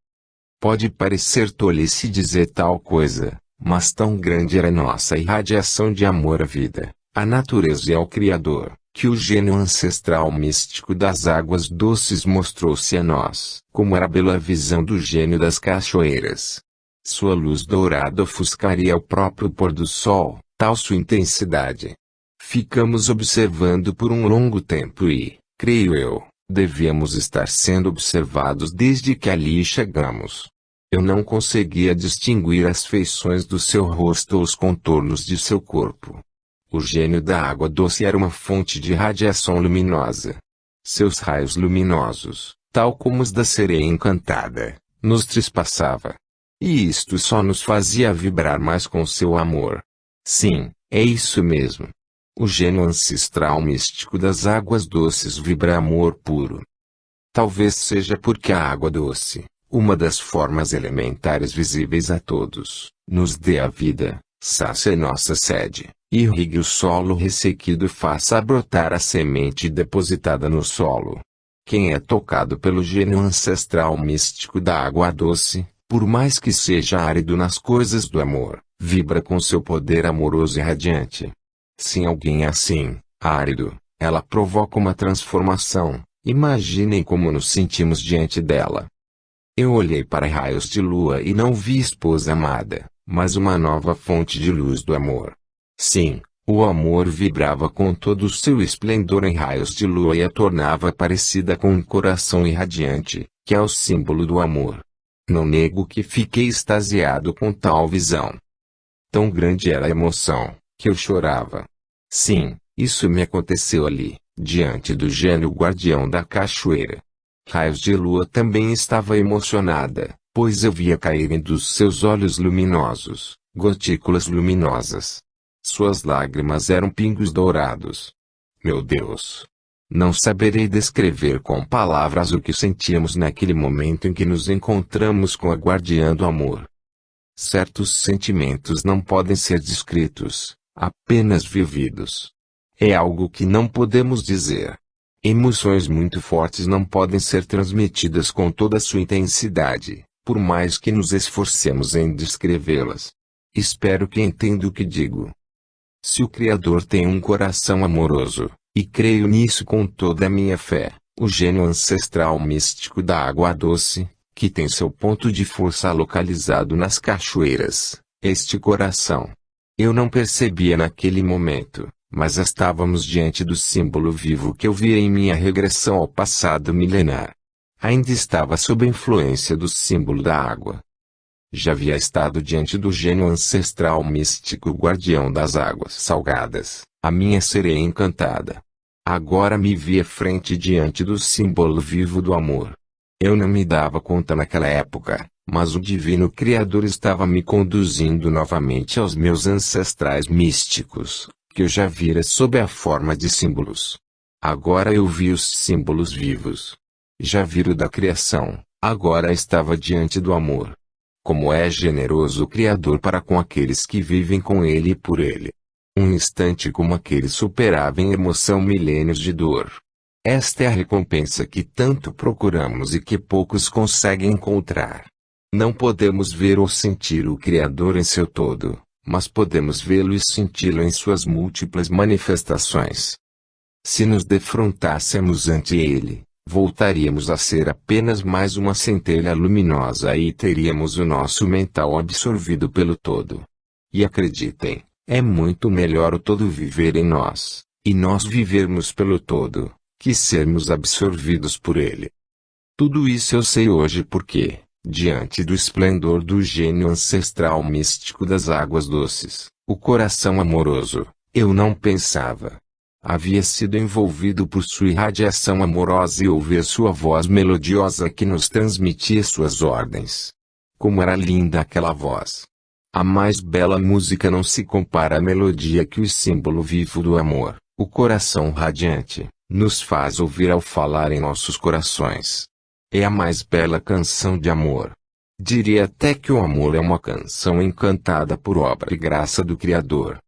Pode parecer tolice dizer tal coisa, mas tão grande era nossa irradiação de amor à vida, à natureza e ao Criador, que o gênio ancestral místico das águas doces mostrou-se a nós, como era bela a visão do gênio das cachoeiras. Sua luz dourada ofuscaria o próprio pôr do sol, tal sua intensidade. Ficamos observando por um longo tempo e, creio eu, devíamos estar sendo observados desde que ali chegamos. Eu não conseguia distinguir as feições do seu rosto ou os contornos de seu corpo. O gênio da água doce era uma fonte de radiação luminosa. Seus raios luminosos, tal como os da sereia encantada, nos trespassava. E isto só nos fazia vibrar mais com seu amor. Sim, é isso mesmo. O gênio ancestral místico das águas doces vibra amor puro. Talvez seja porque a água doce, uma das formas elementares visíveis a todos, nos dê a vida, sacia nossa sede, irrigue o solo ressequido e faça brotar a semente depositada no solo. Quem é tocado pelo gênio ancestral místico da água doce, por mais que seja árido nas coisas do amor, vibra com seu poder amoroso e radiante. Se alguém é assim, árido, ela provoca uma transformação. Imaginem como nos sentimos diante dela. Eu olhei para raios de lua e não vi esposa amada, mas uma nova fonte de luz do amor. Sim, o amor vibrava com todo o seu esplendor em raios de lua e a tornava parecida com um coração irradiante, que é o símbolo do amor. Não nego que fiquei extasiado com tal visão. Tão grande era a emoção, que eu chorava. Sim, isso me aconteceu ali, diante do gênio guardião da cachoeira. Raios de lua também estava emocionada, pois eu via caírem dos seus olhos luminosos, gotículas luminosas. Suas lágrimas eram pingos dourados. Meu Deus! Não saberei descrever com palavras o que sentíamos naquele momento em que nos encontramos com a guardiã do amor. Certos sentimentos não podem ser descritos, apenas vividos. É algo que não podemos dizer. Emoções muito fortes não podem ser transmitidas com toda a sua intensidade, por mais que nos esforcemos em descrevê-las. Espero que entenda o que digo. Se o Criador tem um coração amoroso, e creio nisso com toda a minha fé, o gênio ancestral místico da água doce, que tem seu ponto de força localizado nas cachoeiras, este coração. Eu não percebia naquele momento, mas estávamos diante do símbolo vivo que eu via em minha regressão ao passado milenar. Ainda estava sob a influência do símbolo da água. Já havia estado diante do gênio ancestral místico guardião das águas salgadas, a minha sereia encantada. Agora me via frente diante do símbolo vivo do amor. Eu não me dava conta naquela época, mas o divino Criador estava me conduzindo novamente aos meus ancestrais místicos, que eu já vira sob a forma de símbolos. Agora eu vi os símbolos vivos. Já vira o da criação, agora estava diante do amor. Como é generoso o Criador para com aqueles que vivem com Ele e por Ele. Um instante como aquele superava em emoção milênios de dor. Esta é a recompensa que tanto procuramos e que poucos conseguem encontrar. Não podemos ver ou sentir o Criador em seu todo, mas podemos vê-lo e senti-lo em suas múltiplas manifestações. Se nos defrontássemos ante Ele, voltaríamos a ser apenas mais uma centelha luminosa e teríamos o nosso mental absorvido pelo todo. E acreditem, é muito melhor o todo viver em nós, e nós vivermos pelo todo, que sermos absorvidos por Ele. Tudo isso eu sei hoje porque, diante do esplendor do gênio ancestral místico das águas doces, o coração amoroso, eu não pensava. Havia sido envolvido por sua irradiação amorosa e ouvir sua voz melodiosa que nos transmitia suas ordens. Como era linda aquela voz! A mais bela música não se compara à melodia que o símbolo vivo do amor, o coração radiante, nos faz ouvir ao falar em nossos corações. É a mais bela canção de amor. Diria até que o amor é uma canção encantada por obra e graça do Criador.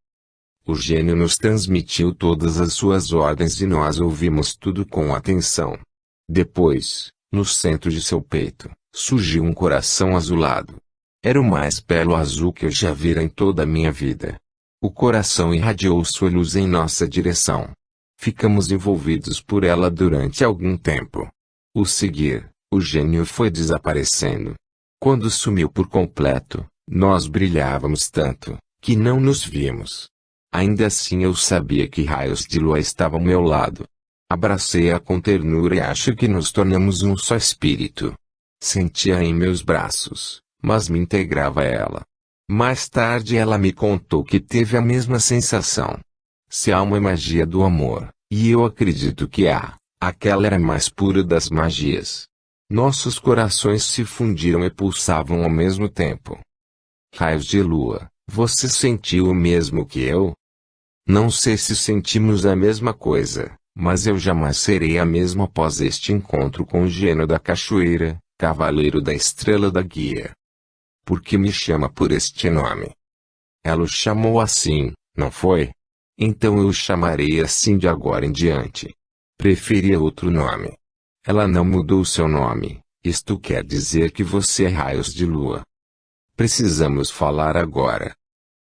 O gênio nos transmitiu todas as suas ordens e nós ouvimos tudo com atenção. Depois, no centro de seu peito, surgiu um coração azulado. Era o mais belo azul que eu já vira em toda a minha vida. O coração irradiou sua luz em nossa direção. Ficamos envolvidos por ela durante algum tempo. O seguir, o gênio foi desaparecendo. Quando sumiu por completo, nós brilhávamos tanto, que não nos víamos. Ainda assim eu sabia que raios de lua estavam ao meu lado. Abracei-a com ternura e acho que nos tornamos um só espírito. Sentia-a em meus braços, mas me integrava a ela. Mais tarde ela me contou que teve a mesma sensação. Se há uma magia do amor, e eu acredito que há, aquela era a mais pura das magias. Nossos corações se fundiram e pulsavam ao mesmo tempo. Raios de lua, você sentiu o mesmo que eu? Não sei se sentimos a mesma coisa, mas eu jamais serei a mesma após este encontro com o gênio da cachoeira, cavaleiro da estrela da guia. Por que me chama por este nome? Ela o chamou assim, não foi? Então eu o chamarei assim de agora em diante. Preferia outro nome. Ela não mudou seu nome, isto quer dizer que você é raios de lua. Precisamos falar agora.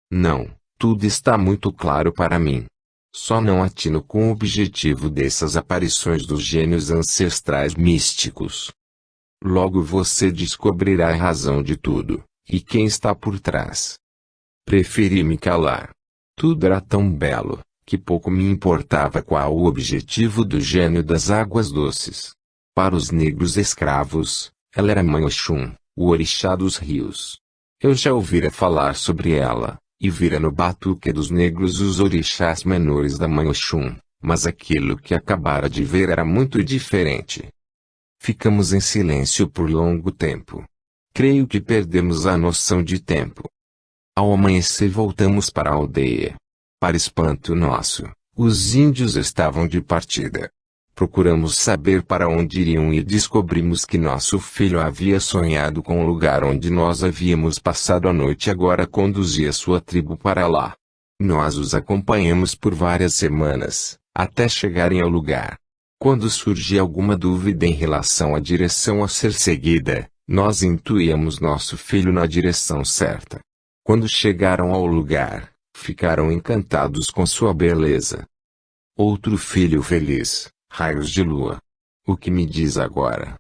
Não. Tudo está muito claro para mim. Só não atino com o objetivo dessas aparições dos gênios ancestrais místicos. Logo você descobrirá a razão de tudo, e quem está por trás. Preferi me calar. Tudo era tão belo, que pouco me importava qual o objetivo do gênio das águas doces. Para os negros escravos, ela era Mãe Oxum, o orixá dos rios. Eu já ouvira falar sobre ela. E vira no batuque dos negros os orixás menores da Mãe Oxum, mas aquilo que acabara de ver era muito diferente. Ficamos em silêncio por longo tempo. Creio que perdemos a noção de tempo. Ao amanhecer voltamos para a aldeia. Para espanto nosso, os índios estavam de partida. Procuramos saber para onde iriam e descobrimos que nosso filho havia sonhado com o lugar onde nós havíamos passado a noite e agora conduzia sua tribo para lá. Nós os acompanhamos por várias semanas, até chegarem ao lugar. Quando surgia alguma dúvida em relação à direção a ser seguida, nós intuíamos nosso filho na direção certa. Quando chegaram ao lugar, ficaram encantados com sua beleza. Outro filho feliz. Raios de lua. O que me diz agora?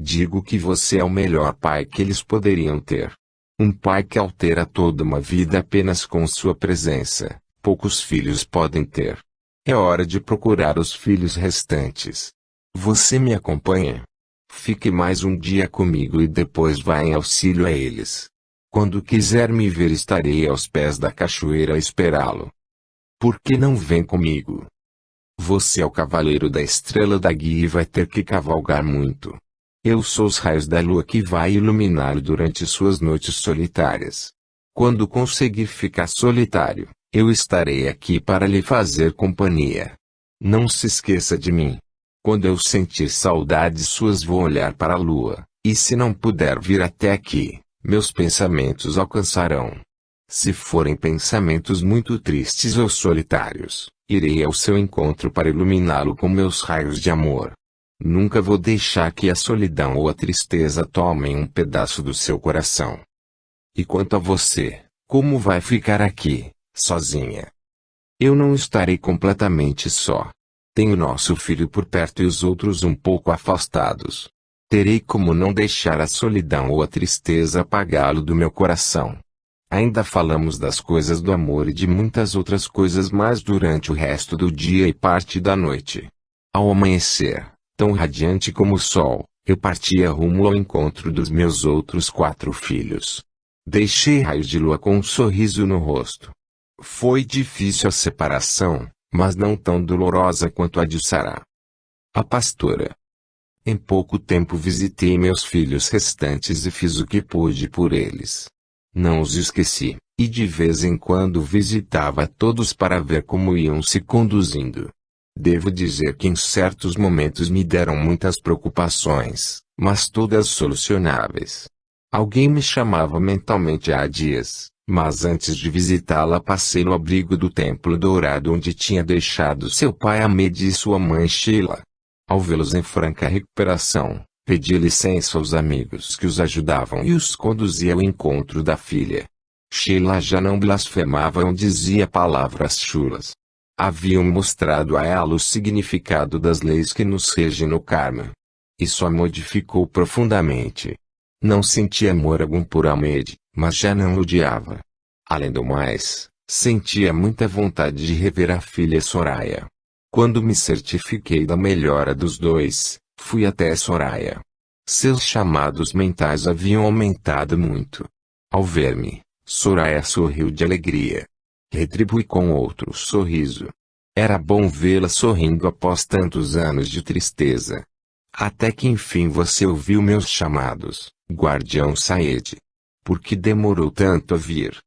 Digo que você é o melhor pai que eles poderiam ter. Um pai que altera toda uma vida apenas com sua presença, poucos filhos podem ter. É hora de procurar os filhos restantes. Você me acompanha? Fique mais um dia comigo e depois vá em auxílio a eles. Quando quiser me ver estarei aos pés da cachoeira a esperá-lo. Por que não vem comigo? Você é o cavaleiro da estrela da guia e vai ter que cavalgar muito. Eu sou os raios da lua que vai iluminá-lo durante suas noites solitárias. Quando conseguir ficar solitário, eu estarei aqui para lhe fazer companhia. Não se esqueça de mim. Quando eu sentir saudades suas vou olhar para a lua, e se não puder vir até aqui, meus pensamentos alcançarão. Se forem pensamentos muito tristes ou solitários, irei ao seu encontro para iluminá-lo com meus raios de amor. Nunca vou deixar que a solidão ou a tristeza tomem um pedaço do seu coração. E quanto a você, como vai ficar aqui, sozinha? Eu não estarei completamente só. Tenho nosso filho por perto e os outros um pouco afastados. Terei como não deixar a solidão ou a tristeza apagá-lo do meu coração. Ainda falamos das coisas do amor e de muitas outras coisas mais durante o resto do dia e parte da noite. Ao amanhecer, tão radiante como o sol, eu partia rumo ao encontro dos meus outros 4 filhos. Deixei raios de lua com um sorriso no rosto. Foi difícil a separação, mas não tão dolorosa quanto a de Sarah, a pastora. Em pouco tempo visitei meus filhos restantes e fiz o que pude por eles. Não os esqueci, e de vez em quando visitava todos para ver como iam se conduzindo. Devo dizer que em certos momentos me deram muitas preocupações, mas todas solucionáveis. Alguém me chamava mentalmente há dias, mas antes de visitá-la passei no abrigo do Templo Dourado onde tinha deixado seu pai Ahmed e sua mãe Sheila. Ao vê-los em franca recuperação, pedi licença aos amigos que os ajudavam e os conduzia ao encontro da filha. Sheila já não blasfemava ou dizia palavras chulas. Haviam mostrado a ela o significado das leis que nos regem no karma. Isso a modificou profundamente. Não sentia amor algum por Ahmed, mas já não o odiava. Além do mais, sentia muita vontade de rever a filha Soraya. Quando me certifiquei da melhora dos dois, fui até Soraya. Seus chamados mentais haviam aumentado muito. Ao ver-me, Soraya sorriu de alegria. Retribui com outro sorriso. Era bom vê-la sorrindo após tantos anos de tristeza. Até que enfim você ouviu meus chamados, guardião Saed. Por que demorou tanto a vir?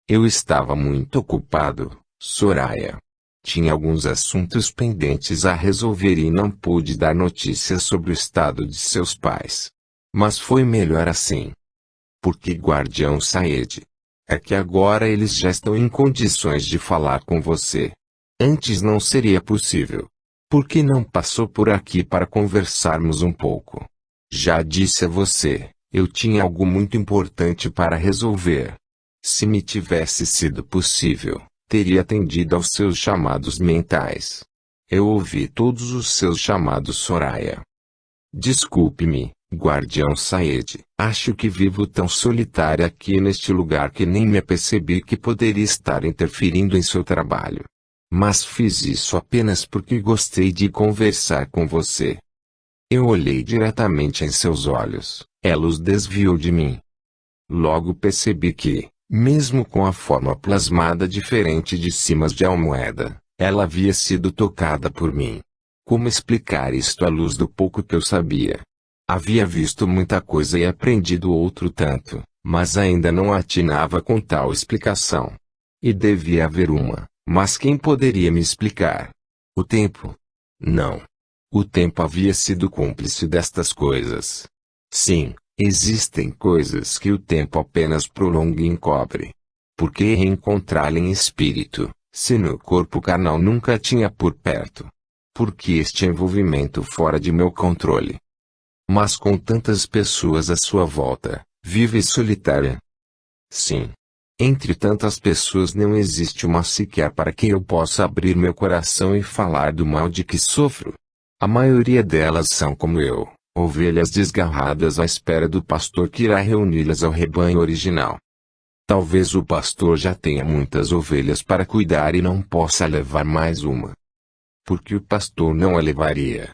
Eu estava muito ocupado, Soraya. Tinha alguns assuntos pendentes a resolver e não pude dar notícias sobre o estado de seus pais. Mas foi melhor assim. Por que guardião Saed? É que agora eles já estão em condições de falar com você. Antes não seria possível. Por que não passou por aqui para conversarmos um pouco? Já disse a você, eu tinha algo muito importante para resolver. Se me tivesse sido possível, teria atendido aos seus chamados mentais. Eu ouvi todos os seus chamados, Soraya. Desculpe-me, guardião Saed. Acho que vivo tão solitária aqui neste lugar que nem me apercebi que poderia estar interferindo em seu trabalho. Mas fiz isso apenas porque gostei de conversar com você. Eu olhei diretamente em seus olhos, ela os desviou de mim. Logo percebi que, mesmo com a forma plasmada diferente de cimas de almoeda, ela havia sido tocada por mim. Como explicar isto à luz do pouco que eu sabia? Havia visto muita coisa e aprendido outro tanto, mas ainda não atinava com tal explicação. E devia haver uma, mas quem poderia me explicar? O tempo? Não. O tempo havia sido cúmplice destas coisas. Sim, existem coisas que o tempo apenas prolonga e encobre. Por que reencontrá-la em espírito, se no corpo carnal nunca a tinha por perto? Por que este envolvimento fora de meu controle? Mas com tantas pessoas à sua volta, vive solitária. Sim. Entre tantas pessoas não existe uma sequer para quem eu possa abrir meu coração e falar do mal de que sofro. A maioria delas são como eu, ovelhas desgarradas à espera do pastor que irá reuni-las ao rebanho original. Talvez o pastor já tenha muitas ovelhas para cuidar e não possa levar mais uma. Por que o pastor não a levaria?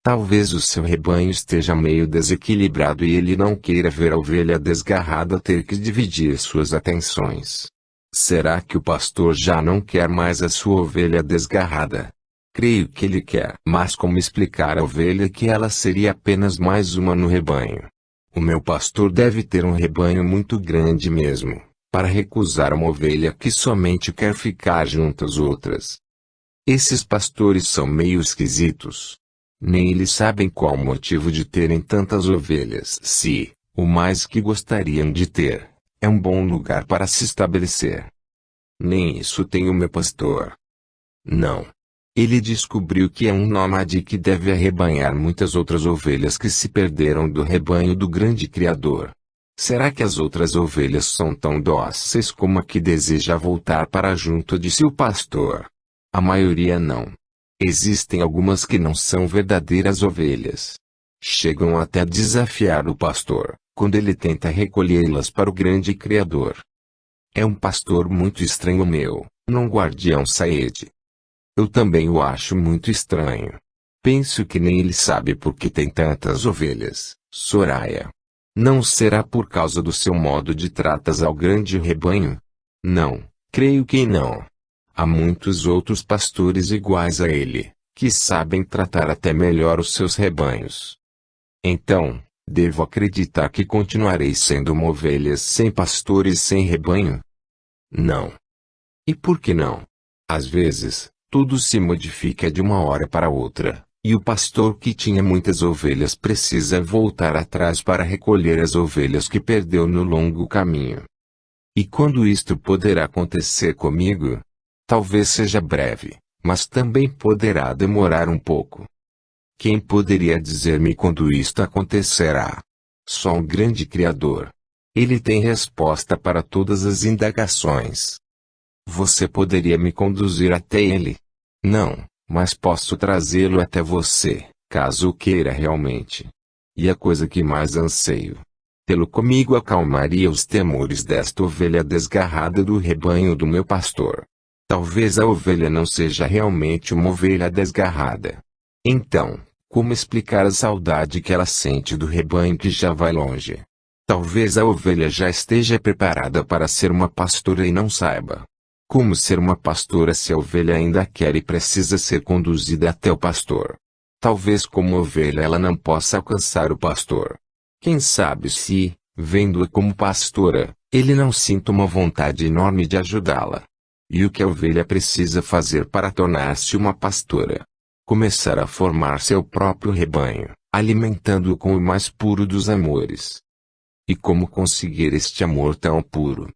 Talvez o seu rebanho esteja meio desequilibrado e ele não queira ver a ovelha desgarrada ter que dividir suas atenções. Será que o pastor já não quer mais a sua ovelha desgarrada? Creio que ele quer. Mas como explicar à ovelha que ela seria apenas mais uma no rebanho? O meu pastor deve ter um rebanho muito grande mesmo, para recusar uma ovelha que somente quer ficar junto às outras. Esses pastores são meio esquisitos. Nem eles sabem qual o motivo de terem tantas ovelhas. Se, o mais que gostariam de ter, é um bom lugar para se estabelecer. Nem isso tem o meu pastor. Não. Ele descobriu que é um nômade que deve arrebanhar muitas outras ovelhas que se perderam do rebanho do grande Criador. Será que as outras ovelhas são tão dóceis como a que deseja voltar para junto de seu pastor? A maioria não. Existem algumas que não são verdadeiras ovelhas. Chegam até a desafiar o pastor, quando ele tenta recolhê-las para o grande Criador. É um pastor muito estranho meu, não guardião Saed. Eu também o acho muito estranho. Penso que nem ele sabe por que tem tantas ovelhas, Soraya. Não será por causa do seu modo de tratas ao grande rebanho? Não, creio que não. Há muitos outros pastores iguais a ele, que sabem tratar até melhor os seus rebanhos. Então, devo acreditar que continuarei sendo uma ovelha sem pastor e sem rebanho? Não. E por que não? Às vezes, tudo se modifica de uma hora para outra, e o pastor que tinha muitas ovelhas precisa voltar atrás para recolher as ovelhas que perdeu no longo caminho. E quando isto poderá acontecer comigo? Talvez seja breve, mas também poderá demorar um pouco. Quem poderia dizer-me quando isto acontecerá? Só um grande Criador. Ele tem resposta para todas as indagações. Você poderia me conduzir até ele? Não, mas posso trazê-lo até você, caso o queira realmente. E a coisa que mais anseio. Tê-lo comigo acalmaria os temores desta ovelha desgarrada do rebanho do meu pastor. Talvez a ovelha não seja realmente uma ovelha desgarrada. Então, como explicar a saudade que ela sente do rebanho que já vai longe? Talvez a ovelha já esteja preparada para ser uma pastora e não saiba. Como ser uma pastora se a ovelha ainda quer e precisa ser conduzida até o pastor? Talvez como ovelha ela não possa alcançar o pastor. Quem sabe se, vendo-a como pastora, ele não sinta uma vontade enorme de ajudá-la. E o que a ovelha precisa fazer para tornar-se uma pastora? Começar a formar seu próprio rebanho, alimentando-o com o mais puro dos amores. E como conseguir este amor tão puro?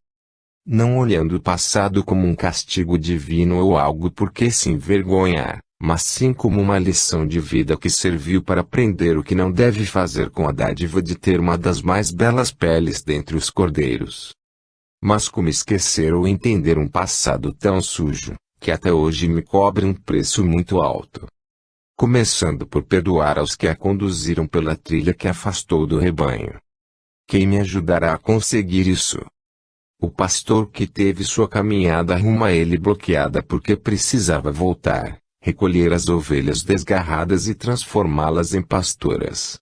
Não olhando o passado como um castigo divino ou algo por que se envergonhar, mas sim como uma lição de vida que serviu para aprender o que não deve fazer com a dádiva de ter uma das mais belas peles dentre os cordeiros. Mas como esquecer ou entender um passado tão sujo, que até hoje me cobre um preço muito alto? Começando por perdoar aos que a conduziram pela trilha que afastou do rebanho. Quem me ajudará a conseguir isso? O pastor que teve sua caminhada rumo a ele bloqueada porque precisava voltar, recolher as ovelhas desgarradas e transformá-las em pastoras.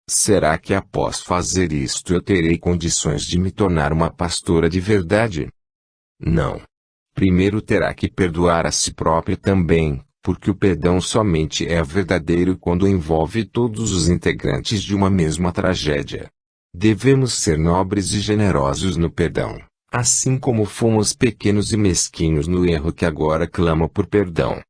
Será que após fazer isto eu terei condições de me tornar uma pastora de verdade? Não. Primeiro terá que perdoar a si própria também, porque o perdão somente é verdadeiro quando envolve todos os integrantes de uma mesma tragédia. Devemos ser nobres e generosos no perdão, assim como fomos pequenos e mesquinhos no erro que agora clama por perdão.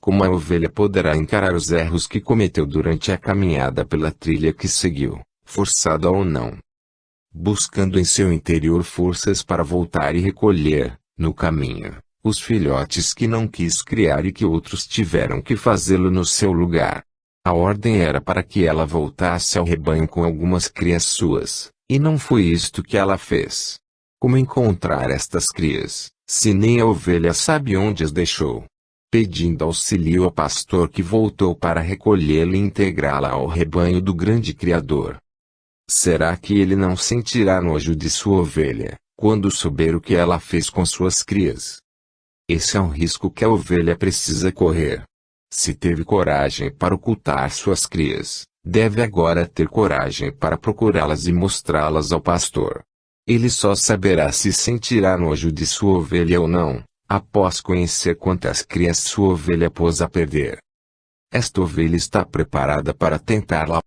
Como a ovelha poderá encarar os erros que cometeu durante a caminhada pela trilha que seguiu, forçada ou não? Buscando em seu interior forças para voltar e recolher, no caminho, os filhotes que não quis criar e que outros tiveram que fazê-lo no seu lugar. A ordem era para que ela voltasse ao rebanho com algumas crias suas, e não foi isto que ela fez. Como encontrar estas crias, se nem a ovelha sabe onde as deixou? Pedindo auxílio ao pastor que voltou para recolhê-la e integrá-la ao rebanho do grande Criador. Será que ele não sentirá nojo de sua ovelha, quando souber o que ela fez com suas crias? Esse é um risco que a ovelha precisa correr. Se teve coragem para ocultar suas crias, deve agora ter coragem para procurá-las e mostrá-las ao pastor. Ele só saberá se sentirá nojo de sua ovelha ou não, após conhecer quantas crias sua ovelha pôs a perder. Esta ovelha está preparada para tentá-la.